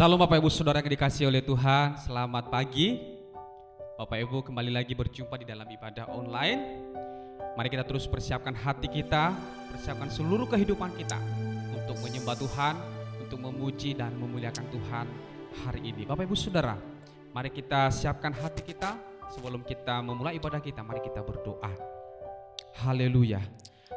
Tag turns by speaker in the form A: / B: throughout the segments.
A: Salam Bapak Ibu Saudara yang dikasihi oleh Tuhan, selamat pagi. Bapak Ibu kembali lagi berjumpa di dalam ibadah online. Mari kita terus persiapkan hati kita, persiapkan seluruh kehidupan kita untuk menyembah Tuhan, untuk memuji dan memuliakan Tuhan hari ini. Bapak Ibu Saudara, mari kita siapkan hati kita sebelum kita memulai ibadah kita. Mari kita berdoa. Haleluya.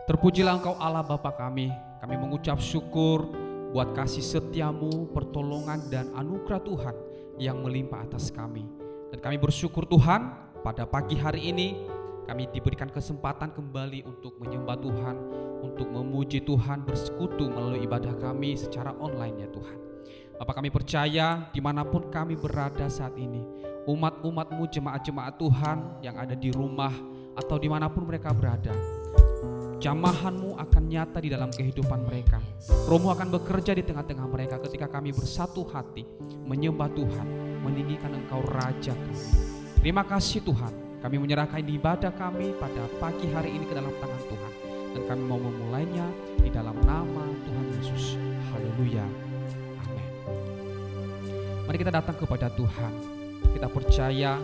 A: Terpujilah Engkau Allah Bapa kami mengucap syukur buat kasih setiamu, pertolongan dan anugerah Tuhan yang melimpah atas kami. Dan kami bersyukur Tuhan, pada pagi hari ini kami diberikan kesempatan kembali untuk menyembah Tuhan, untuk memuji Tuhan, bersekutu melalui ibadah kami secara online ya Tuhan. Bapak kami percaya dimanapun kami berada saat ini, umat-umat-Mu, jemaat-jemaat Tuhan yang ada di rumah atau dimanapun mereka berada, jamahan-Mu akan nyata di dalam kehidupan mereka. Roh-Mu akan bekerja di tengah-tengah mereka ketika kami bersatu hati menyembah Tuhan, meninggikan Engkau Raja kami. Terima kasih Tuhan, kami menyerahkan ibadah kami pada pagi hari ini ke dalam tangan Tuhan, dan kami mau memulainya di dalam nama Tuhan Yesus. Haleluya. Amin. Mari kita datang kepada Tuhan. Kita percaya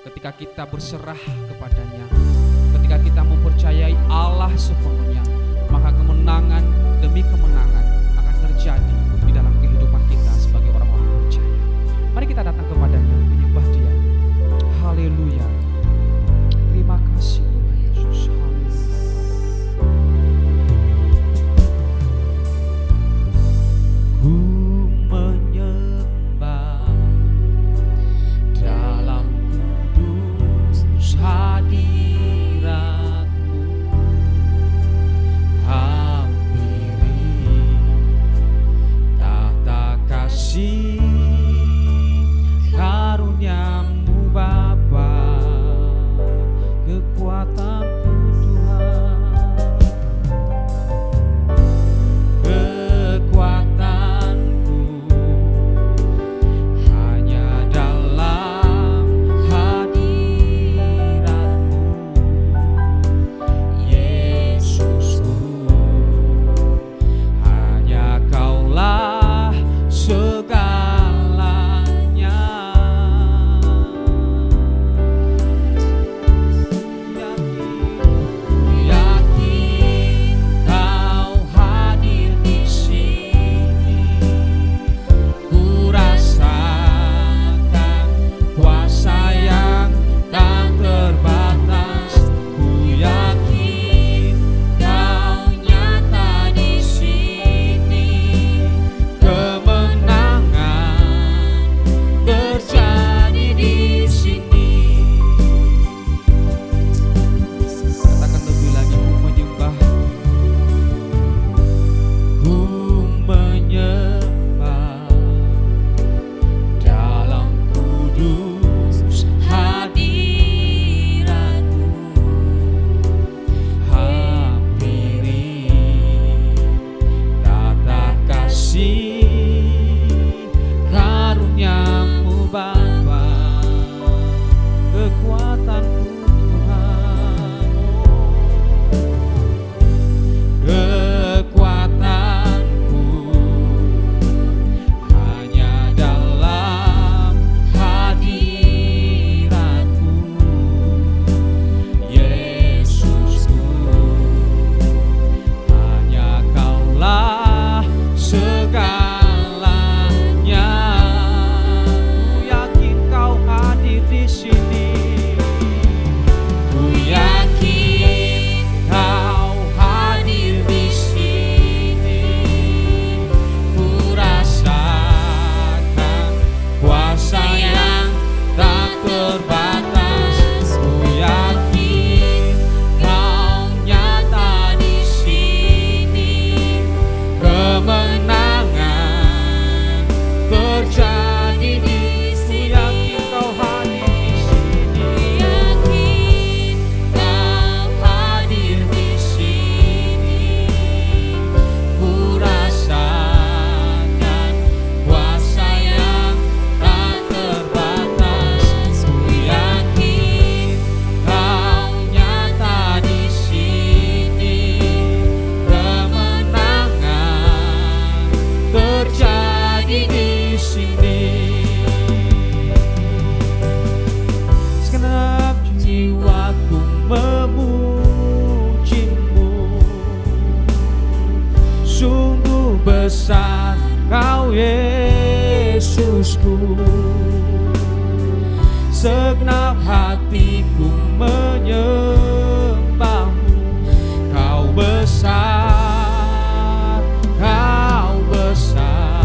A: ketika kita berserah kepadanya, ketika kita mempercayai Allah sepenuhnya, maka kemenangan demi kemenangan akan terjadi di dalam kehidupan kita sebagai orang-orang percaya. Mari kita datang kepadanya, menyembah Dia. Haleluya. Terima kasih Tuhan Yesus. Ku menyembah dalam kudus hadirat-Mu, hampiri Engkau Yesusku, segenap hatiku menyembahmu. Kau besar, kau besar,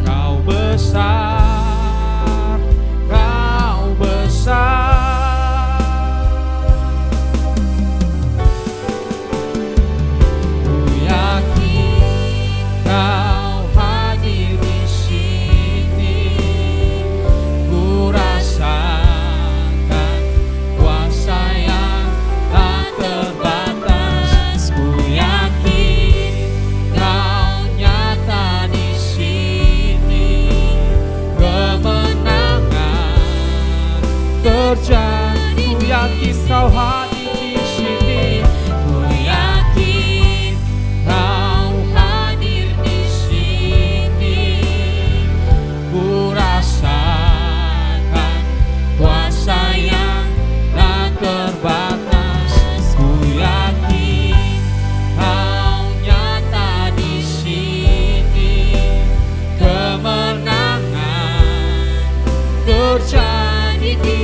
A: kau besar, kau besar. Ku yakin kau hadir di sini. Ku yakin kau hadir di sini. Ku rasakan kuasa yang tak terbatas. Ku yakin kau nyata di sini. Kemenangan terjadi di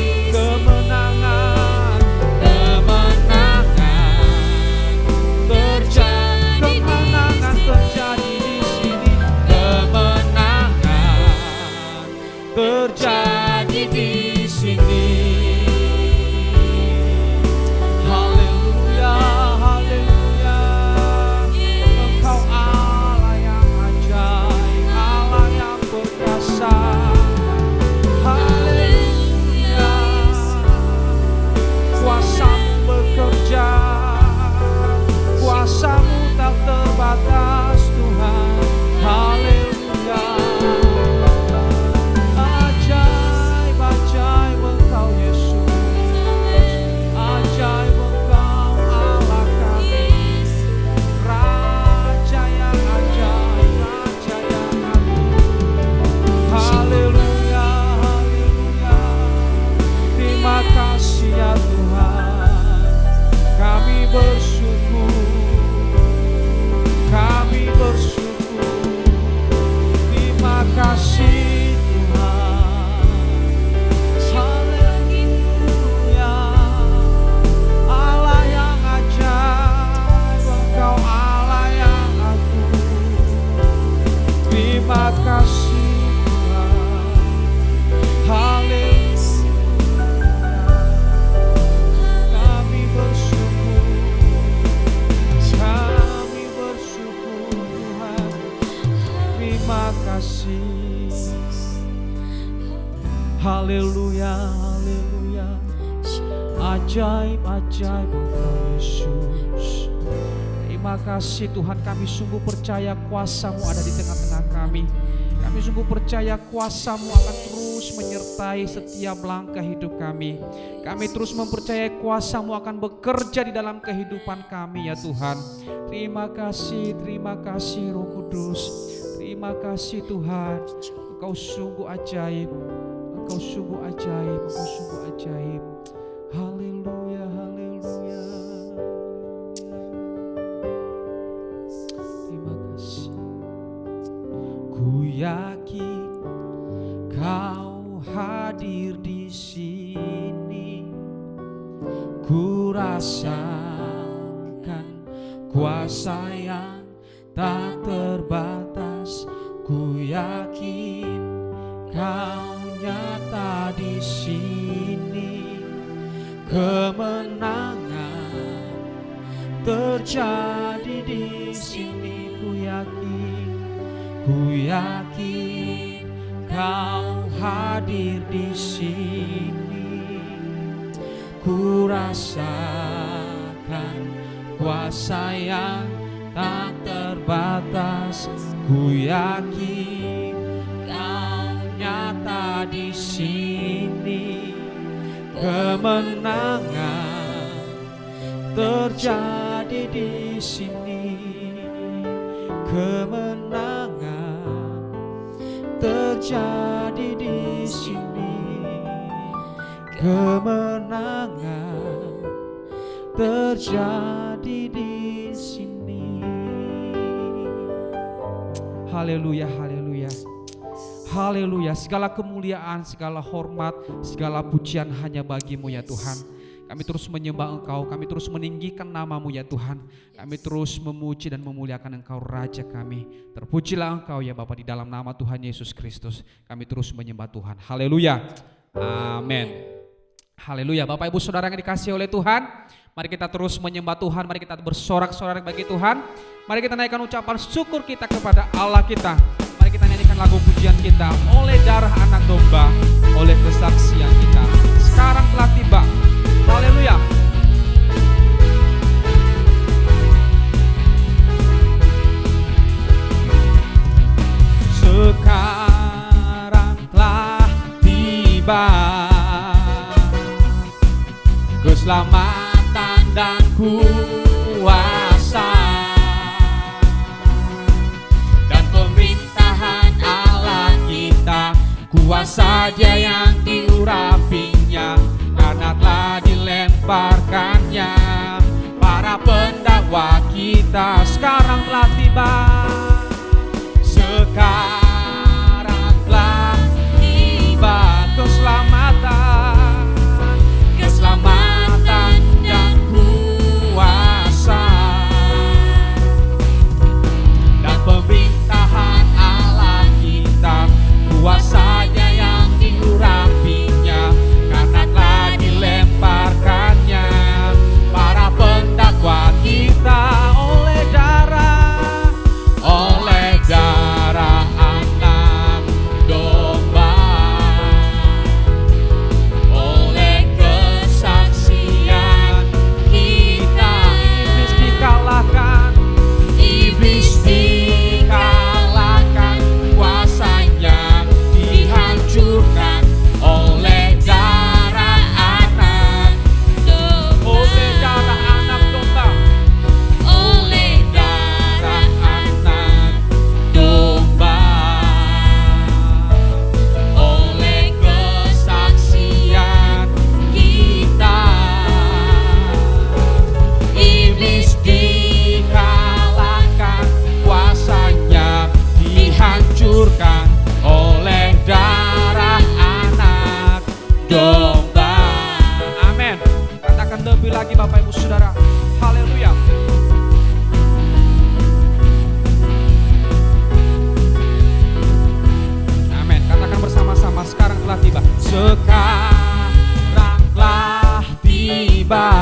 A: terjadi di sini. Haleluya, haleluya. Engkau Allah yang ajaib, Allah yang perkasa. Haleluya. Kuasa-Mu bekerja, kuasa-Mu tak terbatas Tuhan. Haleluya. Ya Tuhan, kami bersyukur, kami bersyukur. Terima kasih Tuhan. Haleluya. Allah yang ajaib, Engkau Allah yang agung. Terima kasih Tuhan. Haleluya. Terima kasih. Haleluya, haleluya. Ajaib, ajaib Engkau Yesus. Terima kasih Tuhan, kami sungguh percaya kuasa-Mu ada di tengah-tengah kami. Kami sungguh percaya kuasa-Mu akan terus menyertai setiap langkah hidup kami. Kami terus mempercayai kuasa-Mu akan bekerja di dalam kehidupan kami ya Tuhan. Terima kasih Roh Kudus. Terima kasih Tuhan, Engkau sungguh ajaib, Engkau sungguh ajaib, Engkau sungguh ajaib. Haleluya, haleluya. Terima kasih. Ku yakin Kau hadir di sini. Ku rasakan kuasa yang tak terbatas. Ku yakin Kau nyata di sini. Kemenangan terjadi di sini. Ku yakin Kau hadir di sini. Ku rasakan kuasa yang tak terbatas. Ku yakin Kau nyata di sini. Kemenangan terjadi di sini. Kemenangan terjadi di sini. Kemenangan terjadi di sini. haleluya, haleluya. Haleluya, segala kemuliaan, segala hormat, segala pujian hanya bagi-Mu ya Tuhan. Kami terus menyembah Engkau, kami terus meninggikan nama-Mu ya Tuhan. Kami terus memuji dan memuliakan Engkau Raja kami. Terpujilah Engkau ya Bapa, di dalam nama Tuhan Yesus Kristus. Kami terus menyembah Tuhan. Haleluya. Amin. Haleluya. Bapak Ibu Saudara yang dikasihi oleh Tuhan, mari kita terus menyembah Tuhan. Mari kita bersorak-sorak bagi Tuhan. Mari kita naikkan ucapan syukur kita kepada Allah kita. Mari kita nyanyikan lagu pujian kita. Oleh darah anak domba, oleh kesaksian kita, sekarang telah tiba. Haleluya. Sekarang telah tiba keselamatan dan kuasa dan pemerintahan Allah kita. Kuasa Dia yang diurapinya, karena telah dilemparkannya para pendakwa kita. Sekarang telah tiba, sekarang telah tiba keselamatan, keselamatan dan kuasa dan pemerintahan Allah kita. Kuasanya yang diurapinya, karena telah dilemparkannya para pendakwa kita. Oleh darah anak domba, oleh kesaksian kita, iblis dikalahkan, iblis dikalahkan, kuasanya dihancurkan oleh darah anak domba. Oleh darah anak domba, oleh darah anak domba, oleh kesaksian kita, iblis dikalahkan, kuasanya dihancurkan oleh darah anak domba. Amin. Katakan lebih lagi Bapak Ibu Saudara. Haleluya. Amin. Katakan bersama-sama, sekarang telah tiba. Sekarang telah tiba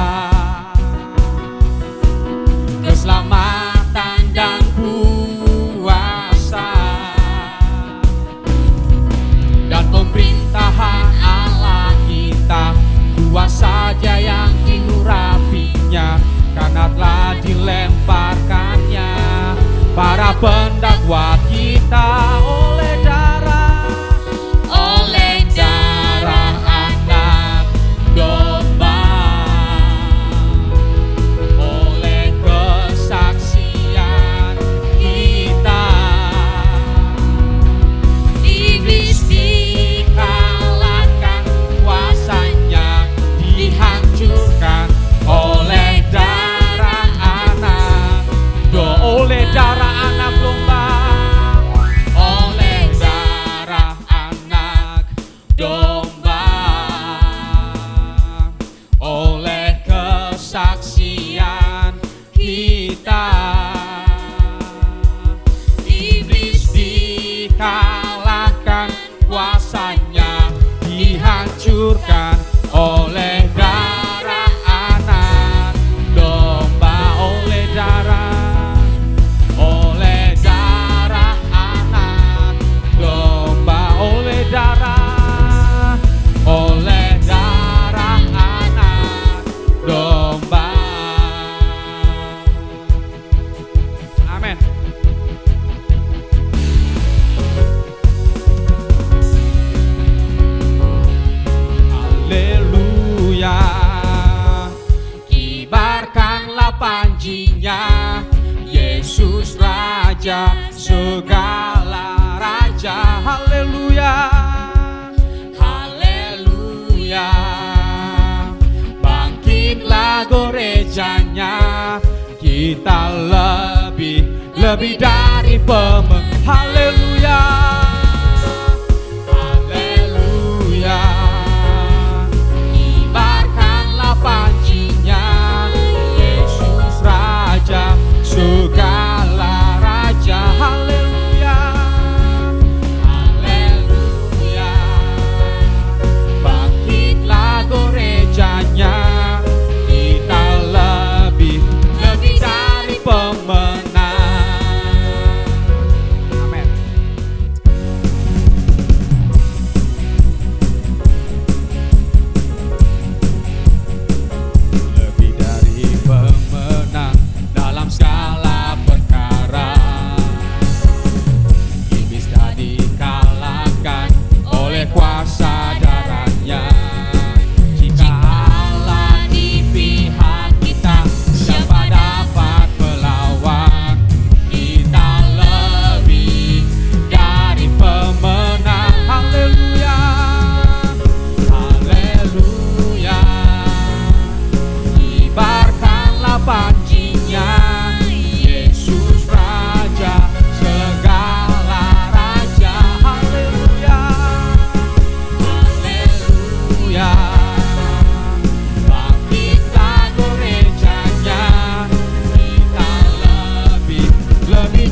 A: keselamatan dan kuasa dan pemerintahan Allah kita. Kuasa Dia yang diurapinya, karena telah dilemparkannya para pendakwa kita. Oleh darah anak domba, oleh kesaksian kita, iblis dikalahkan, kuasanya dihancurkan oleh darah anak domba. Oleh darah anak domba, oleh darah anak domba, oleh kesaksian kita, iblis dikalahkan, kuasanya dihancurkan oleh darah anak domba. Oleh darah anak domba, oleh darah anak domba. Amin. Haleluya. Kibarkanlah panjinya, Yesus Raja segala raja. Haleluya. Haleluya. Bangkitlah gerejanya, kita lebih dari pemenang. Haleluya, haleluya. Kibarkanlah pancinya, Yesus Raja segala raja. Haleluya, haleluya. Bangkitlah gerejanya, kita lebih dari pemenang. Amin. Lebih dari pemenang dalam segala perkara. Iblis tak dikalahkan oleh kuasa darahnya. Jika Allah di pihak kita, siapa dapat melawan? Kita lebih dari pemenang. Haleluya, haleluya. Kibarkanlah pancinya, Yesus Raja segala raja. Haleluya, haleluya. Bangkitlah gerejanya, kita lebih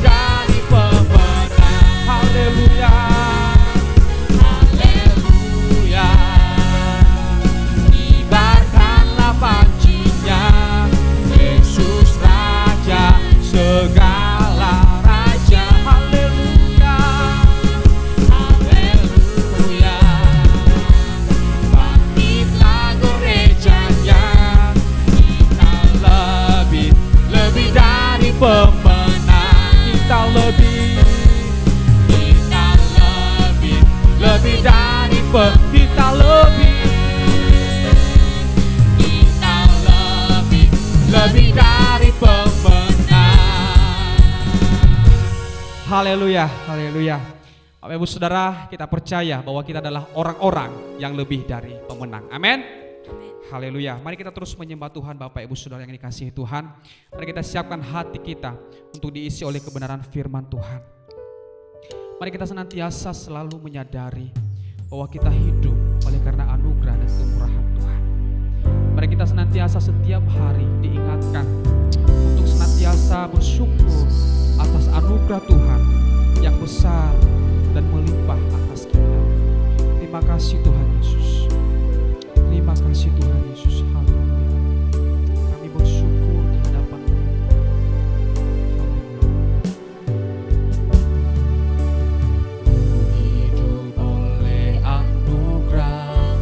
A: dari pemenang. Haleluya, haleluya. Kibarkanlah pancinya, Yesus Raja segala raja. Haleluya, haleluya. Bangkitlah gerejanya, kita lebih dari pemenang. Kita lebih dari kita lebih dari pemenang. Haleluya, haleluya. Bapak Ibu Saudara, kita percaya bahwa kita adalah orang-orang yang lebih dari pemenang. Amin. Haleluya. Mari kita terus menyembah Tuhan, Bapak Ibu Saudara yang dikasihi Tuhan. Mari kita siapkan hati kita untuk diisi oleh kebenaran firman Tuhan. Mari kita senantiasa selalu menyadari bahwa kita hidup oleh karena anugerah dan kemurahan Tuhan. Mari kita senantiasa setiap hari diingatkan untuk senantiasa bersyukur atas anugerah Tuhan yang besar dan melimpah atas kita. Terima kasih Tuhan Yesus. Terima kasih Tuhan Yesus. Haleluya. Kami bersyukur di hadapan-Mu. Hidup oleh anugerah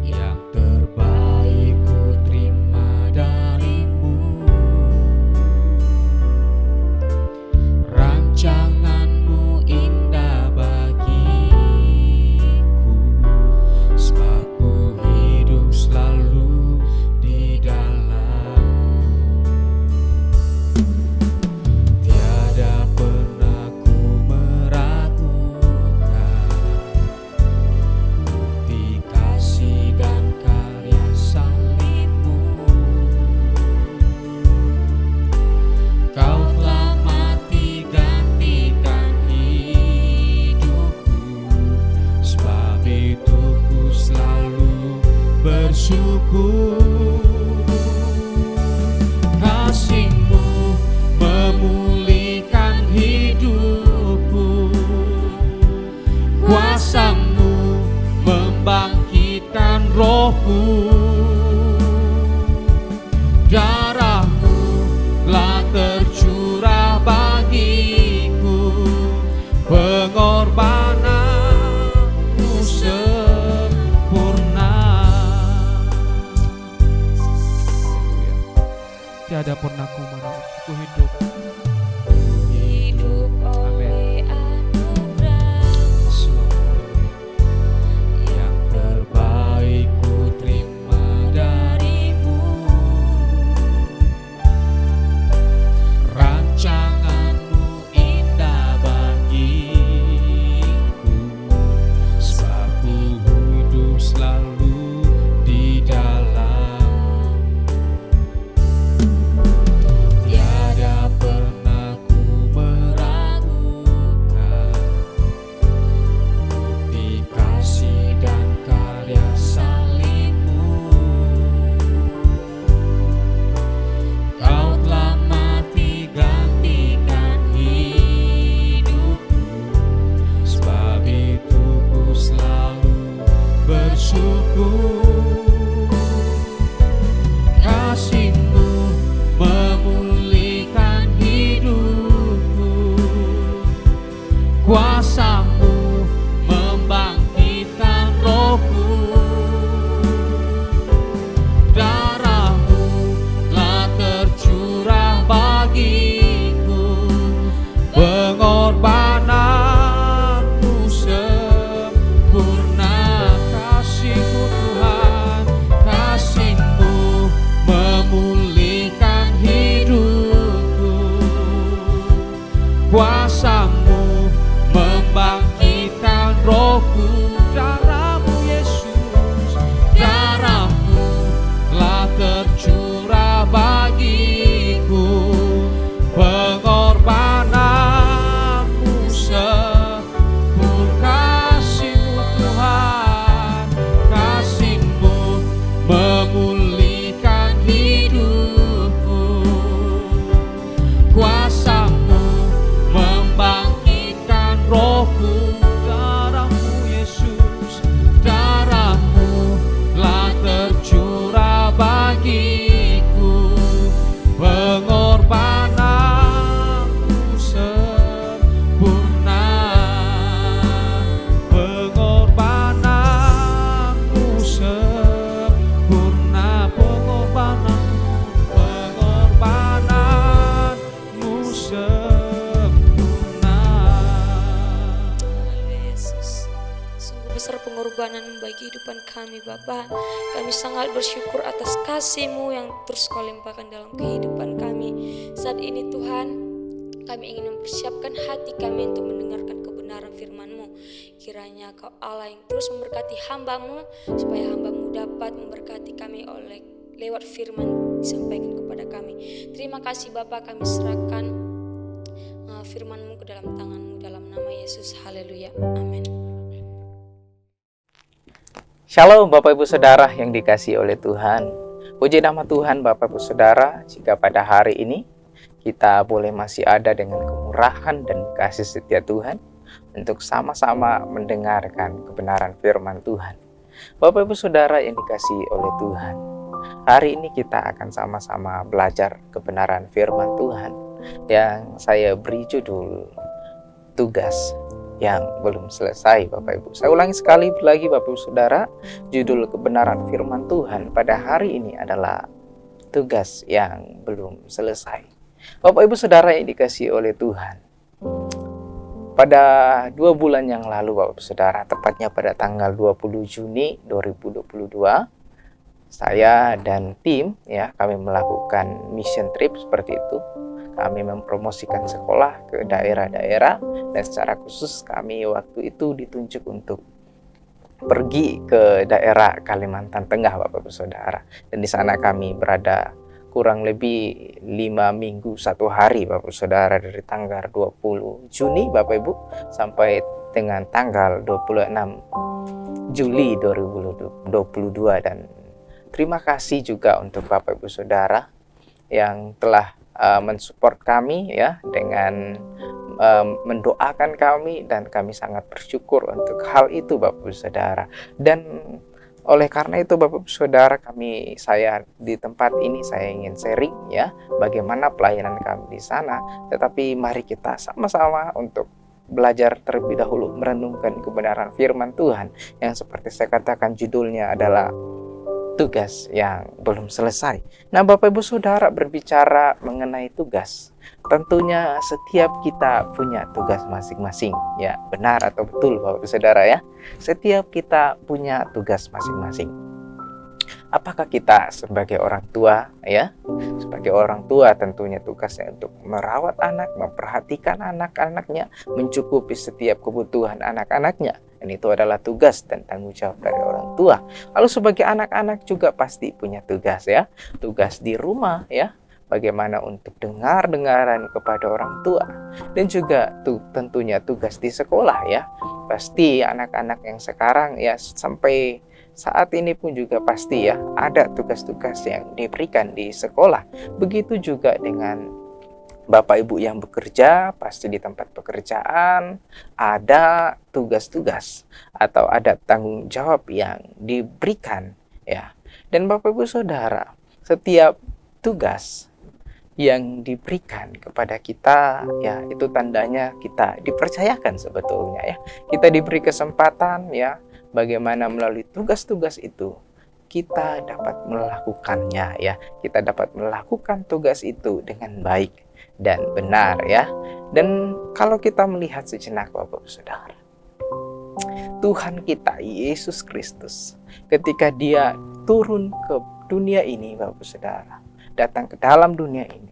A: yang terbaik ku terima dari-Mu. Rancangan-Mu indah bagiku, sebab ku hidup selalu di dalam. Tiada pernah ku meragukan bukti kasih dan karya salib-Mu. Kau telah mati gantikan hidupku, sebab itu ku selalu bersyukur. Kasih-Mu memulihkan hidupku, kuasa-Mu membangkitkan rohku. Darah-Mu telah tercurah bagiku, pengorbananmu sempurna. Tiada pernah ku meragukan, ku hidup
B: oleh anugerah
A: yang terbaik ku terima dari-Mu. Rancangan-Mu indah bagiku, sebab ku hidup selalu di dalam. Tiada
B: kehidupan kami Bapa. Kami sangat bersyukur atas kasih-Mu yang terus Kau limpahkan dalam kehidupan kami. Saat ini Tuhan, kami ingin mempersiapkan hati kami untuk mendengarkan kebenaran firman-Mu. Kiranya Kau Allah yang terus memberkati hamba-Mu, supaya hamba-Mu dapat memberkati kami oleh lewat firman disampaikan kepada kami. Terima kasih Bapa, kami serahkan firman-Mu ke dalam tangan-Mu dalam nama Yesus. Haleluya. Amin.
C: Shalom Bapak Ibu Saudara yang dikasihi oleh Tuhan. Puji nama Tuhan Bapak Ibu Saudara, jika pada hari ini kita boleh masih ada dengan kemurahan dan kasih setia Tuhan untuk sama-sama mendengarkan kebenaran firman Tuhan. Bapak Ibu Saudara yang dikasihi oleh Tuhan, hari ini kita akan sama-sama belajar kebenaran firman Tuhan yang saya beri judul tugas yang belum selesai Bapak Ibu. Saya ulangi sekali lagi Bapak Ibu Saudara, judul kebenaran firman Tuhan pada hari ini adalah tugas yang belum selesai. Bapak Ibu Saudara yang dikasihi oleh Tuhan, pada 2 bulan yang lalu Bapak Ibu Saudara, tepatnya pada tanggal 20 Juni 2022, saya dan tim kami melakukan mission trip seperti itu. Kami mempromosikan sekolah ke daerah-daerah, dan secara khusus kami waktu itu ditunjuk untuk pergi ke daerah Kalimantan Tengah Bapak Ibu Saudara. Dan di sana kami berada kurang lebih 5 minggu 1 hari Bapak Ibu Saudara, dari tanggal 20 Juni Bapak Ibu sampai dengan tanggal 26 Juli 2022. Dan terima kasih juga untuk Bapak Ibu Saudara yang telah mensupport kami dengan mendoakan kami, dan kami sangat bersyukur untuk hal itu Bapak Ibu Saudara. Dan oleh karena itu Bapak Ibu Saudara, saya di tempat ini saya ingin sharing bagaimana pelayanan kami di sana. Tetapi mari kita sama-sama untuk belajar terlebih dahulu merenungkan kebenaran firman Tuhan yang seperti saya katakan judulnya adalah tugas yang belum selesai. Nah Bapak Ibu Saudara, berbicara mengenai tugas, tentunya setiap kita punya tugas masing-masing. Ya, benar atau betul Bapak Ibu Saudara ya? Setiap kita punya tugas masing-masing. Apakah kita sebagai orang tua sebagai orang tua tentunya tugasnya untuk merawat anak, memperhatikan anak-anaknya, mencukupi setiap kebutuhan anak-anaknya. Dan itu adalah tugas dan tanggung jawab dari orang tua. Lalu sebagai anak-anak juga pasti punya tugas tugas di rumah bagaimana untuk dengar-dengaran kepada orang tua, dan juga tentunya tugas di sekolah Pasti anak-anak yang sekarang sampai saat ini pun juga pasti ada tugas-tugas yang diberikan di sekolah. Begitu juga dengan Bapak Ibu yang bekerja, pasti di tempat pekerjaan ada tugas-tugas atau ada tanggung jawab yang diberikan Dan Bapak Ibu Saudara, setiap tugas yang diberikan kepada kita itu tandanya kita dipercayakan sebetulnya Kita diberi kesempatan bagaimana melalui tugas-tugas itu kita dapat melakukannya Kita dapat melakukan tugas itu dengan baik dan benar Dan kalau kita melihat sejenak Bapak Ibu Saudara, Tuhan kita Yesus Kristus ketika Dia turun ke dunia ini Bapak Ibu Saudara, datang ke dalam dunia ini,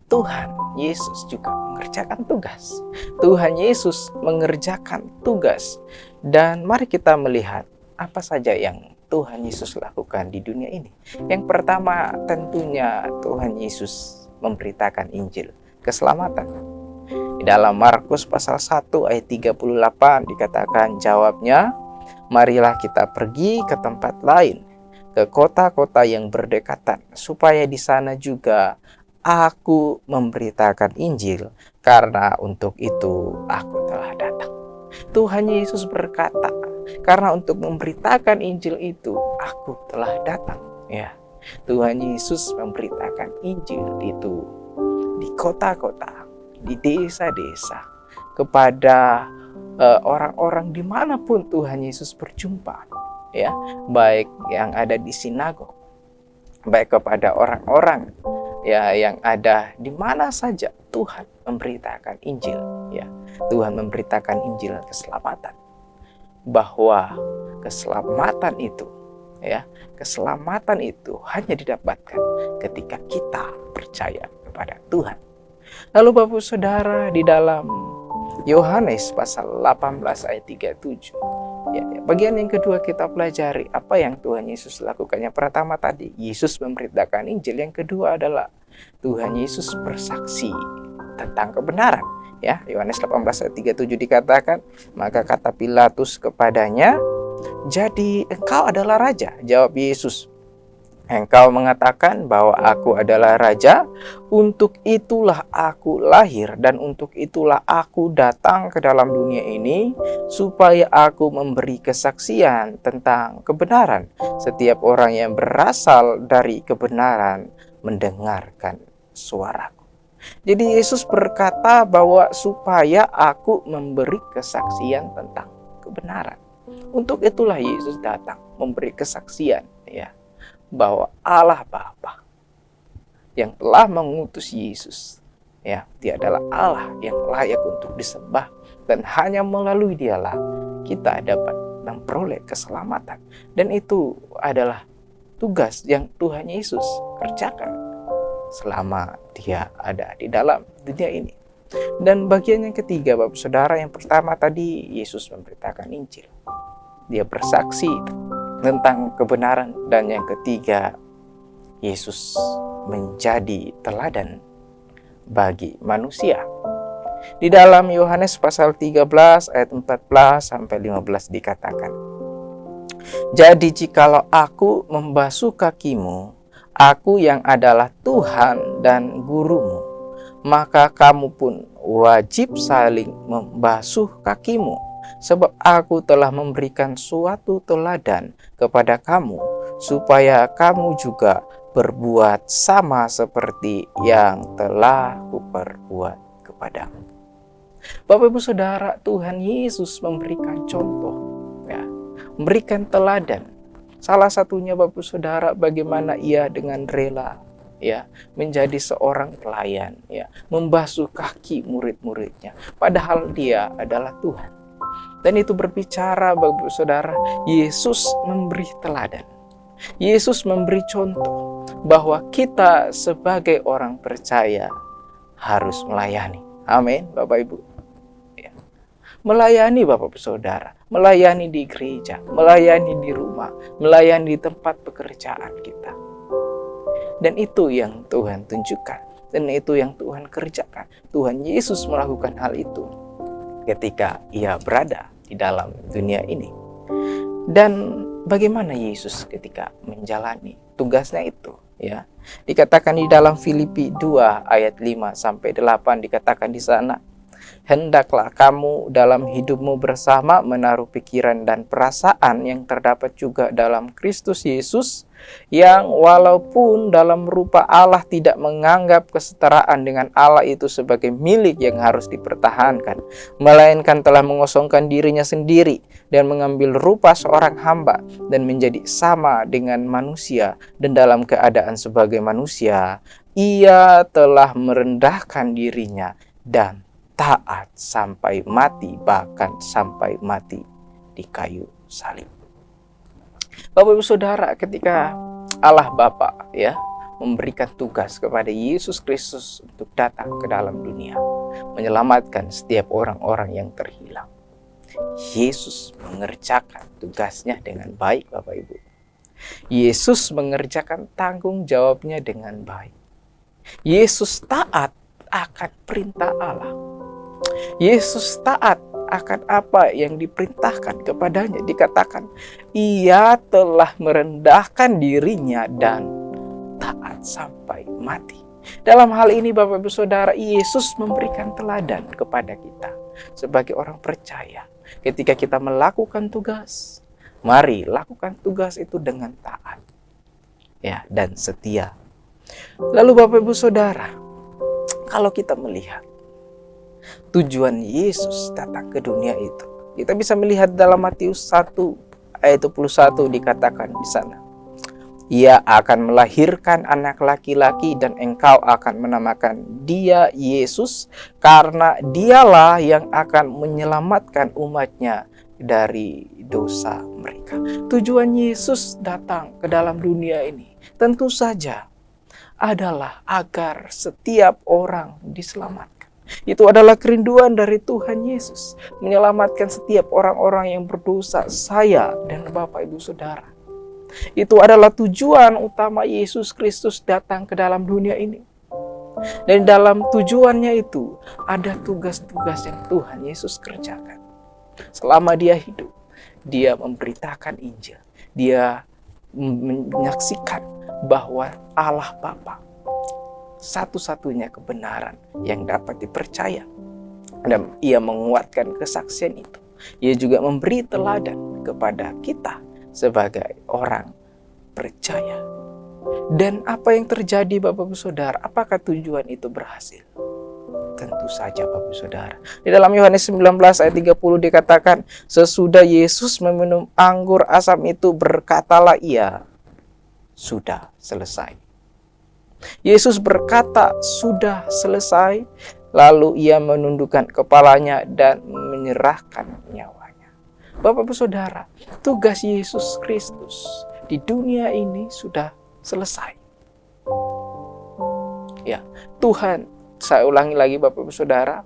C: Tuhan Yesus juga mengerjakan tugas. Tuhan Yesus mengerjakan tugas. Dan mari kita melihat apa saja yang Tuhan Yesus lakukan di dunia ini. Yang pertama tentunya Tuhan Yesus memberitakan Injil keselamatan. Di dalam Markus pasal 1 ayat 38 dikatakan, jawabnya, marilah kita pergi ke tempat lain, ke kota-kota yang berdekatan, supaya di sana juga aku memberitakan Injil, karena untuk itu aku telah datang. Tuhan Yesus berkata, karena untuk memberitakan Injil itu aku telah datang. Tuhan Yesus memberitakan Injil itu di kota-kota, di desa-desa, kepada orang-orang dimanapun Tuhan Yesus berjumpa, baik yang ada di sinagog, baik kepada orang-orang yang ada di mana saja Tuhan memberitakan Injil Tuhan memberitakan Injil keselamatan. bahwa keselamatan itu hanya didapatkan ketika kita percaya kepada Tuhan. Lalu Bapak Saudara, di dalam Yohanes pasal 18 ayat 37, bagian yang kedua kita pelajari apa yang Tuhan Yesus lakukan. Yang pertama tadi, Yesus memberitakan Injil. Yang kedua adalah Tuhan Yesus bersaksi tentang kebenaran. Yohanes 18 ayat 37 dikatakan, maka kata Pilatus kepadanya, jadi engkau adalah raja? Jawab Yesus, engkau mengatakan bahwa aku adalah raja. Untuk itulah aku lahir dan untuk itulah aku datang ke dalam dunia ini, supaya aku memberi kesaksian tentang kebenaran. Setiap orang yang berasal dari kebenaran mendengarkan suaraku. Jadi Yesus berkata bahwa supaya aku memberi kesaksian tentang kebenaran. Untuk itulah Yesus datang memberi kesaksian bahwa Allah Bapa yang telah mengutus Yesus, Dia adalah Allah yang layak untuk disembah, dan hanya melalui Dialah kita dapat memperoleh keselamatan. Dan itu adalah tugas yang Tuhan Yesus kerjakan selama Dia ada di dalam dunia ini. Dan bagian yang ketiga, Bapak Saudara, yang pertama tadi Yesus memberitakan Injil, Dia bersaksi tentang kebenaran, dan yang ketiga Yesus menjadi teladan bagi manusia. Di dalam Yohanes pasal 13 ayat 14 sampai 15 dikatakan, jadi jikalau aku membasuh kakimu, aku yang adalah Tuhan dan gurumu, maka kamu pun wajib saling membasuh kakimu. Sebab aku telah memberikan suatu teladan kepada kamu, supaya kamu juga berbuat sama seperti yang telah kuperbuat kepadamu. Bapak Ibu Saudara, Tuhan Yesus memberikan contoh, memberikan teladan. Salah satunya Bapak Ibu Saudara, bagaimana Ia dengan rela menjadi seorang pelayan, membasuh kaki murid-muridnya, padahal Dia adalah Tuhan. Dan itu berbicara, Bapak Saudara, Yesus memberi teladan. Yesus memberi contoh bahwa kita sebagai orang percaya harus melayani. Amin, Bapak Ibu. Melayani Bapak Saudara, melayani di gereja, melayani di rumah, melayani di tempat pekerjaan kita. Dan itu yang Tuhan tunjukkan, dan itu yang Tuhan kerjakan. Tuhan Yesus melakukan hal itu ketika Ia berada di dalam dunia ini. Dan bagaimana Yesus ketika menjalani tugasnya itu, dikatakan di dalam Filipi 2 ayat 5 sampai 8 dikatakan di sana, hendaklah kamu dalam hidupmu bersama menaruh pikiran dan perasaan yang terdapat juga dalam Kristus Yesus, yang walaupun dalam rupa Allah tidak menganggap kesetaraan dengan Allah itu sebagai milik yang harus dipertahankan, melainkan telah mengosongkan dirinya sendiri dan mengambil rupa seorang hamba dan menjadi sama dengan manusia, dan dalam keadaan sebagai manusia Ia telah merendahkan dirinya dan taat sampai mati, bahkan sampai mati di kayu salib. Bapak Ibu Saudara, ketika Allah Bapa memberikan tugas kepada Yesus Kristus untuk datang ke dalam dunia, menyelamatkan setiap orang-orang yang terhilang, Yesus mengerjakan tugasnya dengan baik, Bapak Ibu. Yesus mengerjakan tanggung jawabnya dengan baik. Yesus taat akan perintah Allah. Yesus taat akan apa yang diperintahkan kepadanya. Dikatakan Ia telah merendahkan dirinya dan taat sampai mati. Dalam hal ini Bapak Ibu Saudara, Yesus memberikan teladan kepada kita sebagai orang percaya. Ketika kita melakukan tugas, mari lakukan tugas itu dengan taat dan setia. Lalu Bapak Ibu Saudara, kalau kita melihat tujuan Yesus datang ke dunia itu, kita bisa melihat dalam Matius 1 ayat 21 dikatakan di sana, Ia akan melahirkan anak laki-laki dan engkau akan menamakan dia Yesus, karena Dialah yang akan menyelamatkan umatnya dari dosa mereka. Tujuan Yesus datang ke dalam dunia ini tentu saja adalah agar setiap orang diselamatkan. Itu adalah kerinduan dari Tuhan Yesus, menyelamatkan setiap orang-orang yang berdosa, saya dan Bapak Ibu Saudara. Itu adalah tujuan utama Yesus Kristus datang ke dalam dunia ini. Dan dalam tujuannya itu ada tugas-tugas yang Tuhan Yesus kerjakan. Selama dia hidup, dia memberitakan Injil. Dia menyaksikan bahwa Allah Bapa satu-satunya kebenaran yang dapat dipercaya. Dan ia menguatkan kesaksian itu. Ia juga memberi teladan kepada kita sebagai orang percaya. Dan apa yang terjadi Bapak Ibu Saudara? Apakah tujuan itu berhasil? Tentu saja Bapak Ibu Saudara. Di dalam Yohanes 19 ayat 30 dikatakan, sesudah Yesus meminum anggur asam itu, berkatalah ia, sudah selesai. Yesus berkata sudah selesai, lalu ia menundukkan kepalanya dan menyerahkan nyawanya. Bapak Ibu Saudara, tugas Yesus Kristus di dunia ini sudah selesai. Ya, Tuhan, saya ulangi lagi Bapak Ibu Saudara,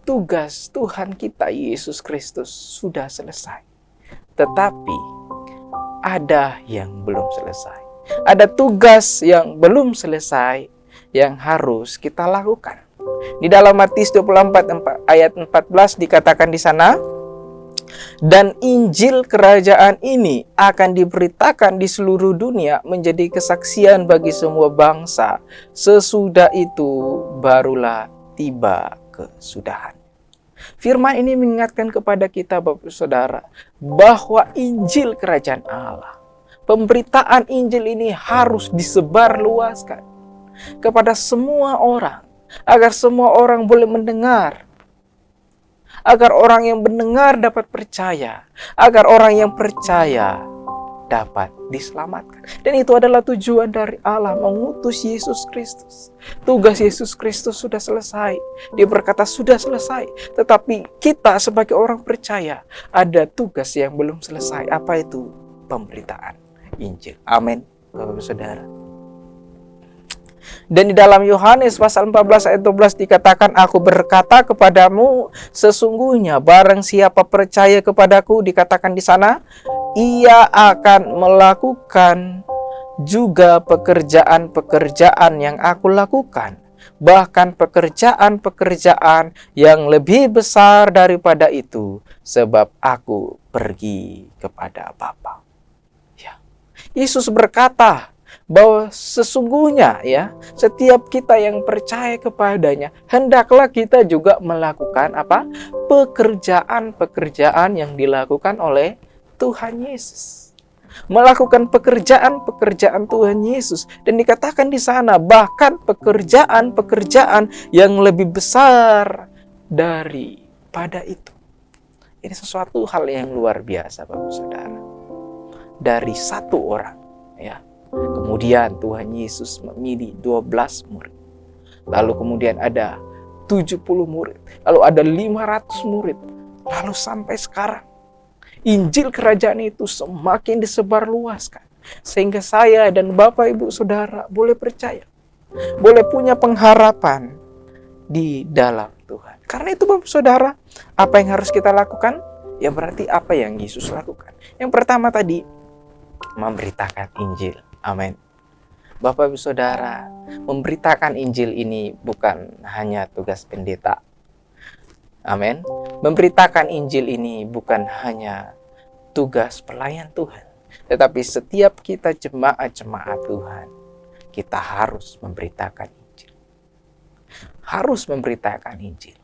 C: tugas Tuhan kita Yesus Kristus sudah selesai. Tetapi ada yang belum selesai. Ada tugas yang belum selesai yang harus kita lakukan. Di dalam Matius 24 ayat 14 dikatakan di sana, dan Injil kerajaan ini akan diberitakan di seluruh dunia menjadi kesaksian bagi semua bangsa. Sesudah itu barulah tiba kesudahan. Firman ini mengingatkan kepada kita Bapak Saudara bahwa Injil kerajaan Allah, pemberitaan Injil ini harus disebarluaskan kepada semua orang, agar semua orang boleh mendengar. Agar orang yang mendengar dapat percaya, agar orang yang percaya dapat diselamatkan. Dan itu adalah tujuan dari Allah mengutus Yesus Kristus. Tugas Yesus Kristus sudah selesai. Dia berkata sudah selesai. Tetapi kita sebagai orang percaya ada tugas yang belum selesai. Apa itu? Pemberitaan Injil. Amin, Bapak-Ibu Saudara. Dan di dalam Yohanes pasal 14 ayat 12 dikatakan, aku berkata kepadamu, sesungguhnya barang siapa percaya kepadaku, dikatakan di sana, ia akan melakukan juga pekerjaan-pekerjaan yang aku lakukan. Bahkan pekerjaan-pekerjaan yang lebih besar daripada itu, sebab aku pergi kepada Bapa. Ya. Yesus berkata bahwa sesungguhnya ya, setiap kita yang percaya kepadanya, hendaklah kita juga melakukan apa? Pekerjaan-pekerjaan yang dilakukan oleh Tuhan Yesus. Melakukan pekerjaan-pekerjaan Tuhan Yesus. Dan dikatakan di sana bahkan pekerjaan-pekerjaan yang lebih besar daripada itu. Ini sesuatu hal yang luar biasa Bapak Saudara. Dari satu orang ya. Kemudian Tuhan Yesus memilih 12 murid. Lalu kemudian ada 70 murid. Lalu ada 500 murid. Lalu sampai sekarang Injil kerajaan itu semakin disebarluaskan. Sehingga saya dan Bapak Ibu Saudara boleh percaya. Boleh punya pengharapan di dalam Tuhan. Karena itu Bapak Saudara, apa yang harus kita lakukan? Ya berarti apa yang Yesus lakukan. Yang pertama tadi, memberitakan Injil. Amin. Bapak Ibu Saudara, memberitakan Injil ini bukan hanya tugas pendeta. Amin. Memberitakan Injil ini bukan hanya tugas pelayan Tuhan, tetapi setiap kita jemaat-jemaat Tuhan, kita harus memberitakan Injil. Harus memberitakan Injil.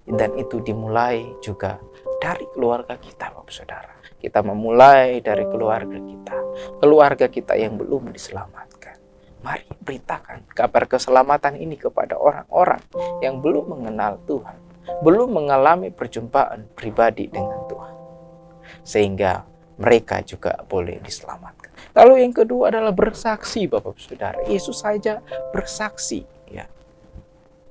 C: Dan itu dimulai juga dari keluarga kita, Bapak Saudara. Kita memulai dari keluarga kita yang belum diselamatkan. Mari beritakan kabar keselamatan ini kepada orang-orang yang belum mengenal Tuhan, belum mengalami perjumpaan pribadi dengan Tuhan, sehingga mereka juga boleh diselamatkan. Lalu yang kedua adalah bersaksi, Bapak Saudara. Yesus saja bersaksi, ya.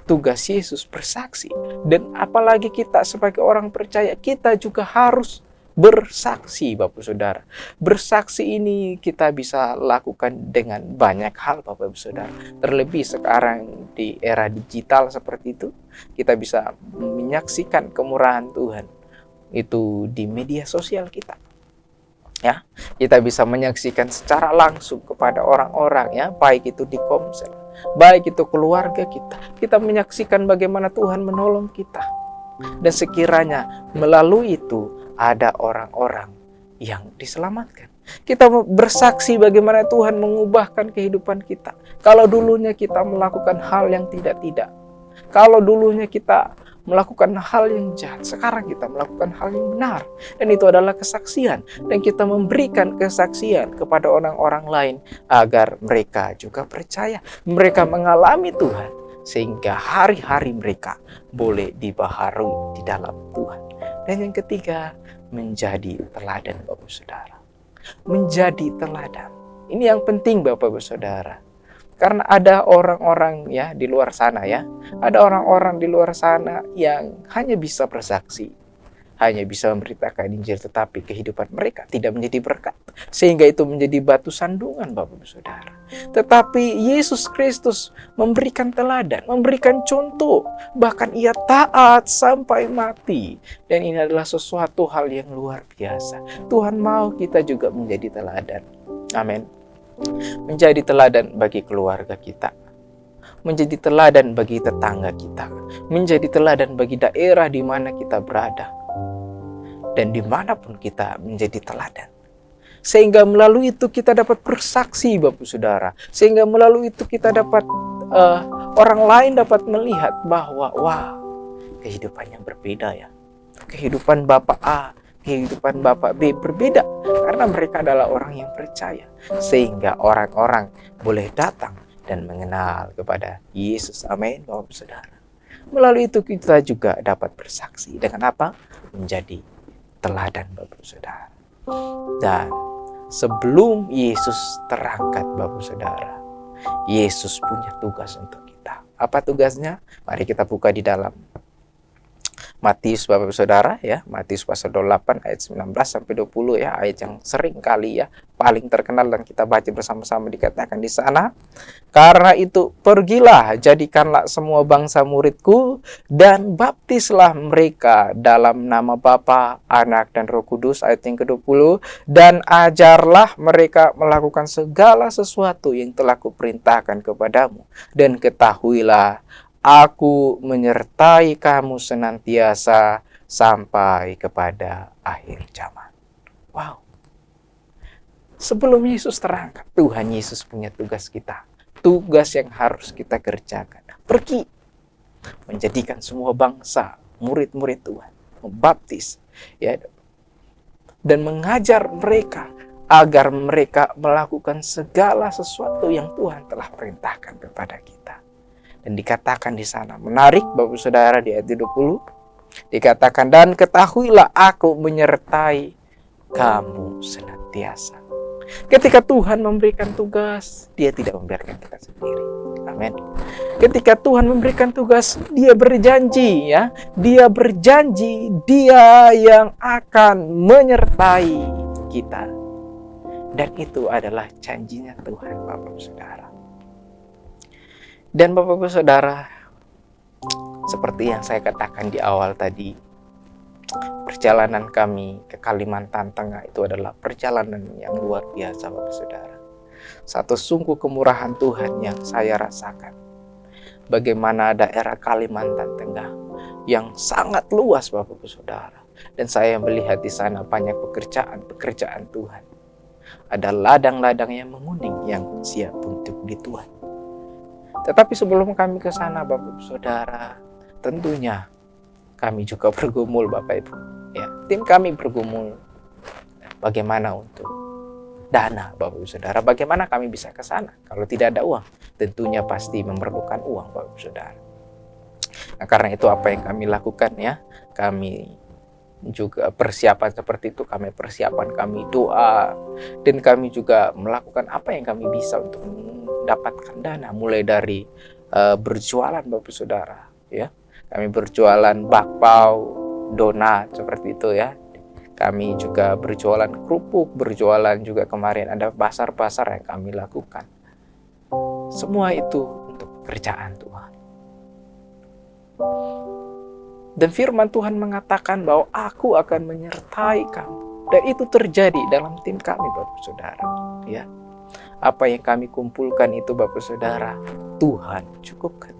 C: tugas Yesus bersaksi. Dan apalagi kita sebagai orang percaya, kita juga harus bersaksi, Bapak Saudara. Bersaksi ini kita bisa lakukan dengan banyak hal, Bapak Saudara. Terlebih sekarang di era digital seperti itu, kita bisa menyaksikan kemurahan Tuhan itu di media sosial kita. Ya, kita bisa menyaksikan secara langsung kepada orang-orang, ya, baik itu di komsel, baik itu keluarga kita. Kita menyaksikan bagaimana Tuhan menolong kita. Dan sekiranya melalui itu ada orang-orang yang diselamatkan. Kita bersaksi bagaimana Tuhan mengubahkan kehidupan kita. Kalau dulunya kita melakukan hal yang tidak-tidak, kalau dulunya kita melakukan hal yang jahat, sekarang kita melakukan hal yang benar. Dan itu adalah kesaksian. Dan kita memberikan kesaksian kepada orang-orang lain agar mereka juga percaya. Mereka mengalami Tuhan sehingga hari-hari mereka boleh dibaharui di dalam Tuhan. Dan yang ketiga, menjadi teladan, Bapak Saudara. Menjadi teladan. Ini yang penting, Bapak Saudara. Karena ada orang-orang ya di luar sana, ya. Ada orang-orang di luar sana yang hanya bisa bersaksi, hanya bisa memberitakan Injil, tetapi kehidupan mereka tidak menjadi berkat. Sehingga itu menjadi batu sandungan, Bapak Saudara. Tetapi Yesus Kristus memberikan teladan, memberikan contoh. Bahkan ia taat sampai mati. Dan ini adalah sesuatu hal yang luar biasa. Tuhan mau kita juga menjadi teladan. Amin. Menjadi teladan bagi keluarga kita, menjadi teladan bagi tetangga kita, menjadi teladan bagi daerah di mana kita berada, dan dimanapun kita menjadi teladan. Sehingga melalui itu kita dapat bersaksi, Bapak Saudara. Sehingga melalui itu kita dapat orang lain dapat melihat bahwa wah, kehidupannya berbeda ya. Kehidupan Bapak A, kehidupan Bapak B berbeda karena mereka adalah orang yang percaya, sehingga orang-orang boleh datang dan mengenal kepada Yesus. Amin, Bapak Saudara. Melalui itu kita juga dapat bersaksi dengan apa? Menjadi teladan, Bapak Saudara. Dan sebelum Yesus terangkat, Bapak Saudara, Yesus punya tugas untuk kita. Apa tugasnya? Mari kita buka di dalam Matius, Bapak Saudara, ya, Matius pasal 28 ayat 19 sampai 20 ya, ayat yang sering kali ya paling terkenal dan kita baca bersama-sama. Dikatakan di sana, karena itu pergilah, jadikanlah semua bangsa muridku dan baptislah mereka dalam nama Bapa, Anak dan Roh Kudus, ayat yang ke-20, dan ajarlah mereka melakukan segala sesuatu yang telah kuperintahkan kepadamu, dan ketahuilah Aku menyertai kamu senantiasa sampai kepada akhir zaman. Wow. Sebelum Yesus terangkat, Tuhan Yesus punya tugas kita. Tugas yang harus kita kerjakan. Pergi. Menjadikan semua bangsa murid-murid Tuhan. Membaptis. Ya, dan mengajar mereka agar mereka melakukan segala sesuatu yang Tuhan telah perintahkan kepada kita. Dan dikatakan di sana, menarik Bapak Saudara, di ayat 20, dikatakan, dan ketahuilah aku menyertai kamu senantiasa. Ketika Tuhan memberikan tugas, Dia tidak membiarkan kita sendiri. Amin. Ketika Tuhan memberikan tugas, Dia berjanji, ya, Dia berjanji, Dia yang akan menyertai kita. Dan itu adalah janjinya Tuhan, Bapak Saudara. Dan Bapak-Bapak Saudara, seperti yang saya katakan di awal tadi, perjalanan kami ke Kalimantan Tengah itu adalah perjalanan yang luar biasa, Bapak Saudara. Satu sungguh kemurahan Tuhan yang saya rasakan. Bagaimana daerah Kalimantan Tengah yang sangat luas, Bapak-Bapak Saudara. Dan saya melihat di sana banyak pekerjaan Tuhan. Ada ladang-ladang yang menguning yang siap untuk dituai. Tetapi sebelum kami ke sana, Bapak Saudara, tentunya kami juga bergumul, Bapak Ibu. Ya, tim kami bergumul bagaimana untuk dana, Bapak Saudara. Bagaimana kami bisa ke sana kalau tidak ada uang? Tentunya pasti memerlukan uang, Bapak Saudara. Nah, karena itu apa yang kami lakukan, ya? Kami juga persiapan seperti itu, kami doa, dan kami juga melakukan apa yang kami bisa untuk mendapatkan dana, mulai dari berjualan Bapak Saudara, ya. Kami berjualan bakpao, donat seperti itu ya. Kami juga berjualan kerupuk, berjualan juga kemarin ada pasar-pasar yang kami lakukan. Semua itu untuk pekerjaan Tuhan. Dan firman Tuhan mengatakan bahwa aku akan menyertai kamu. Dan itu terjadi dalam tim kami Bapak Saudara, ya. Apa yang kami kumpulkan itu Bapak Saudara, Tuhan cukupkan.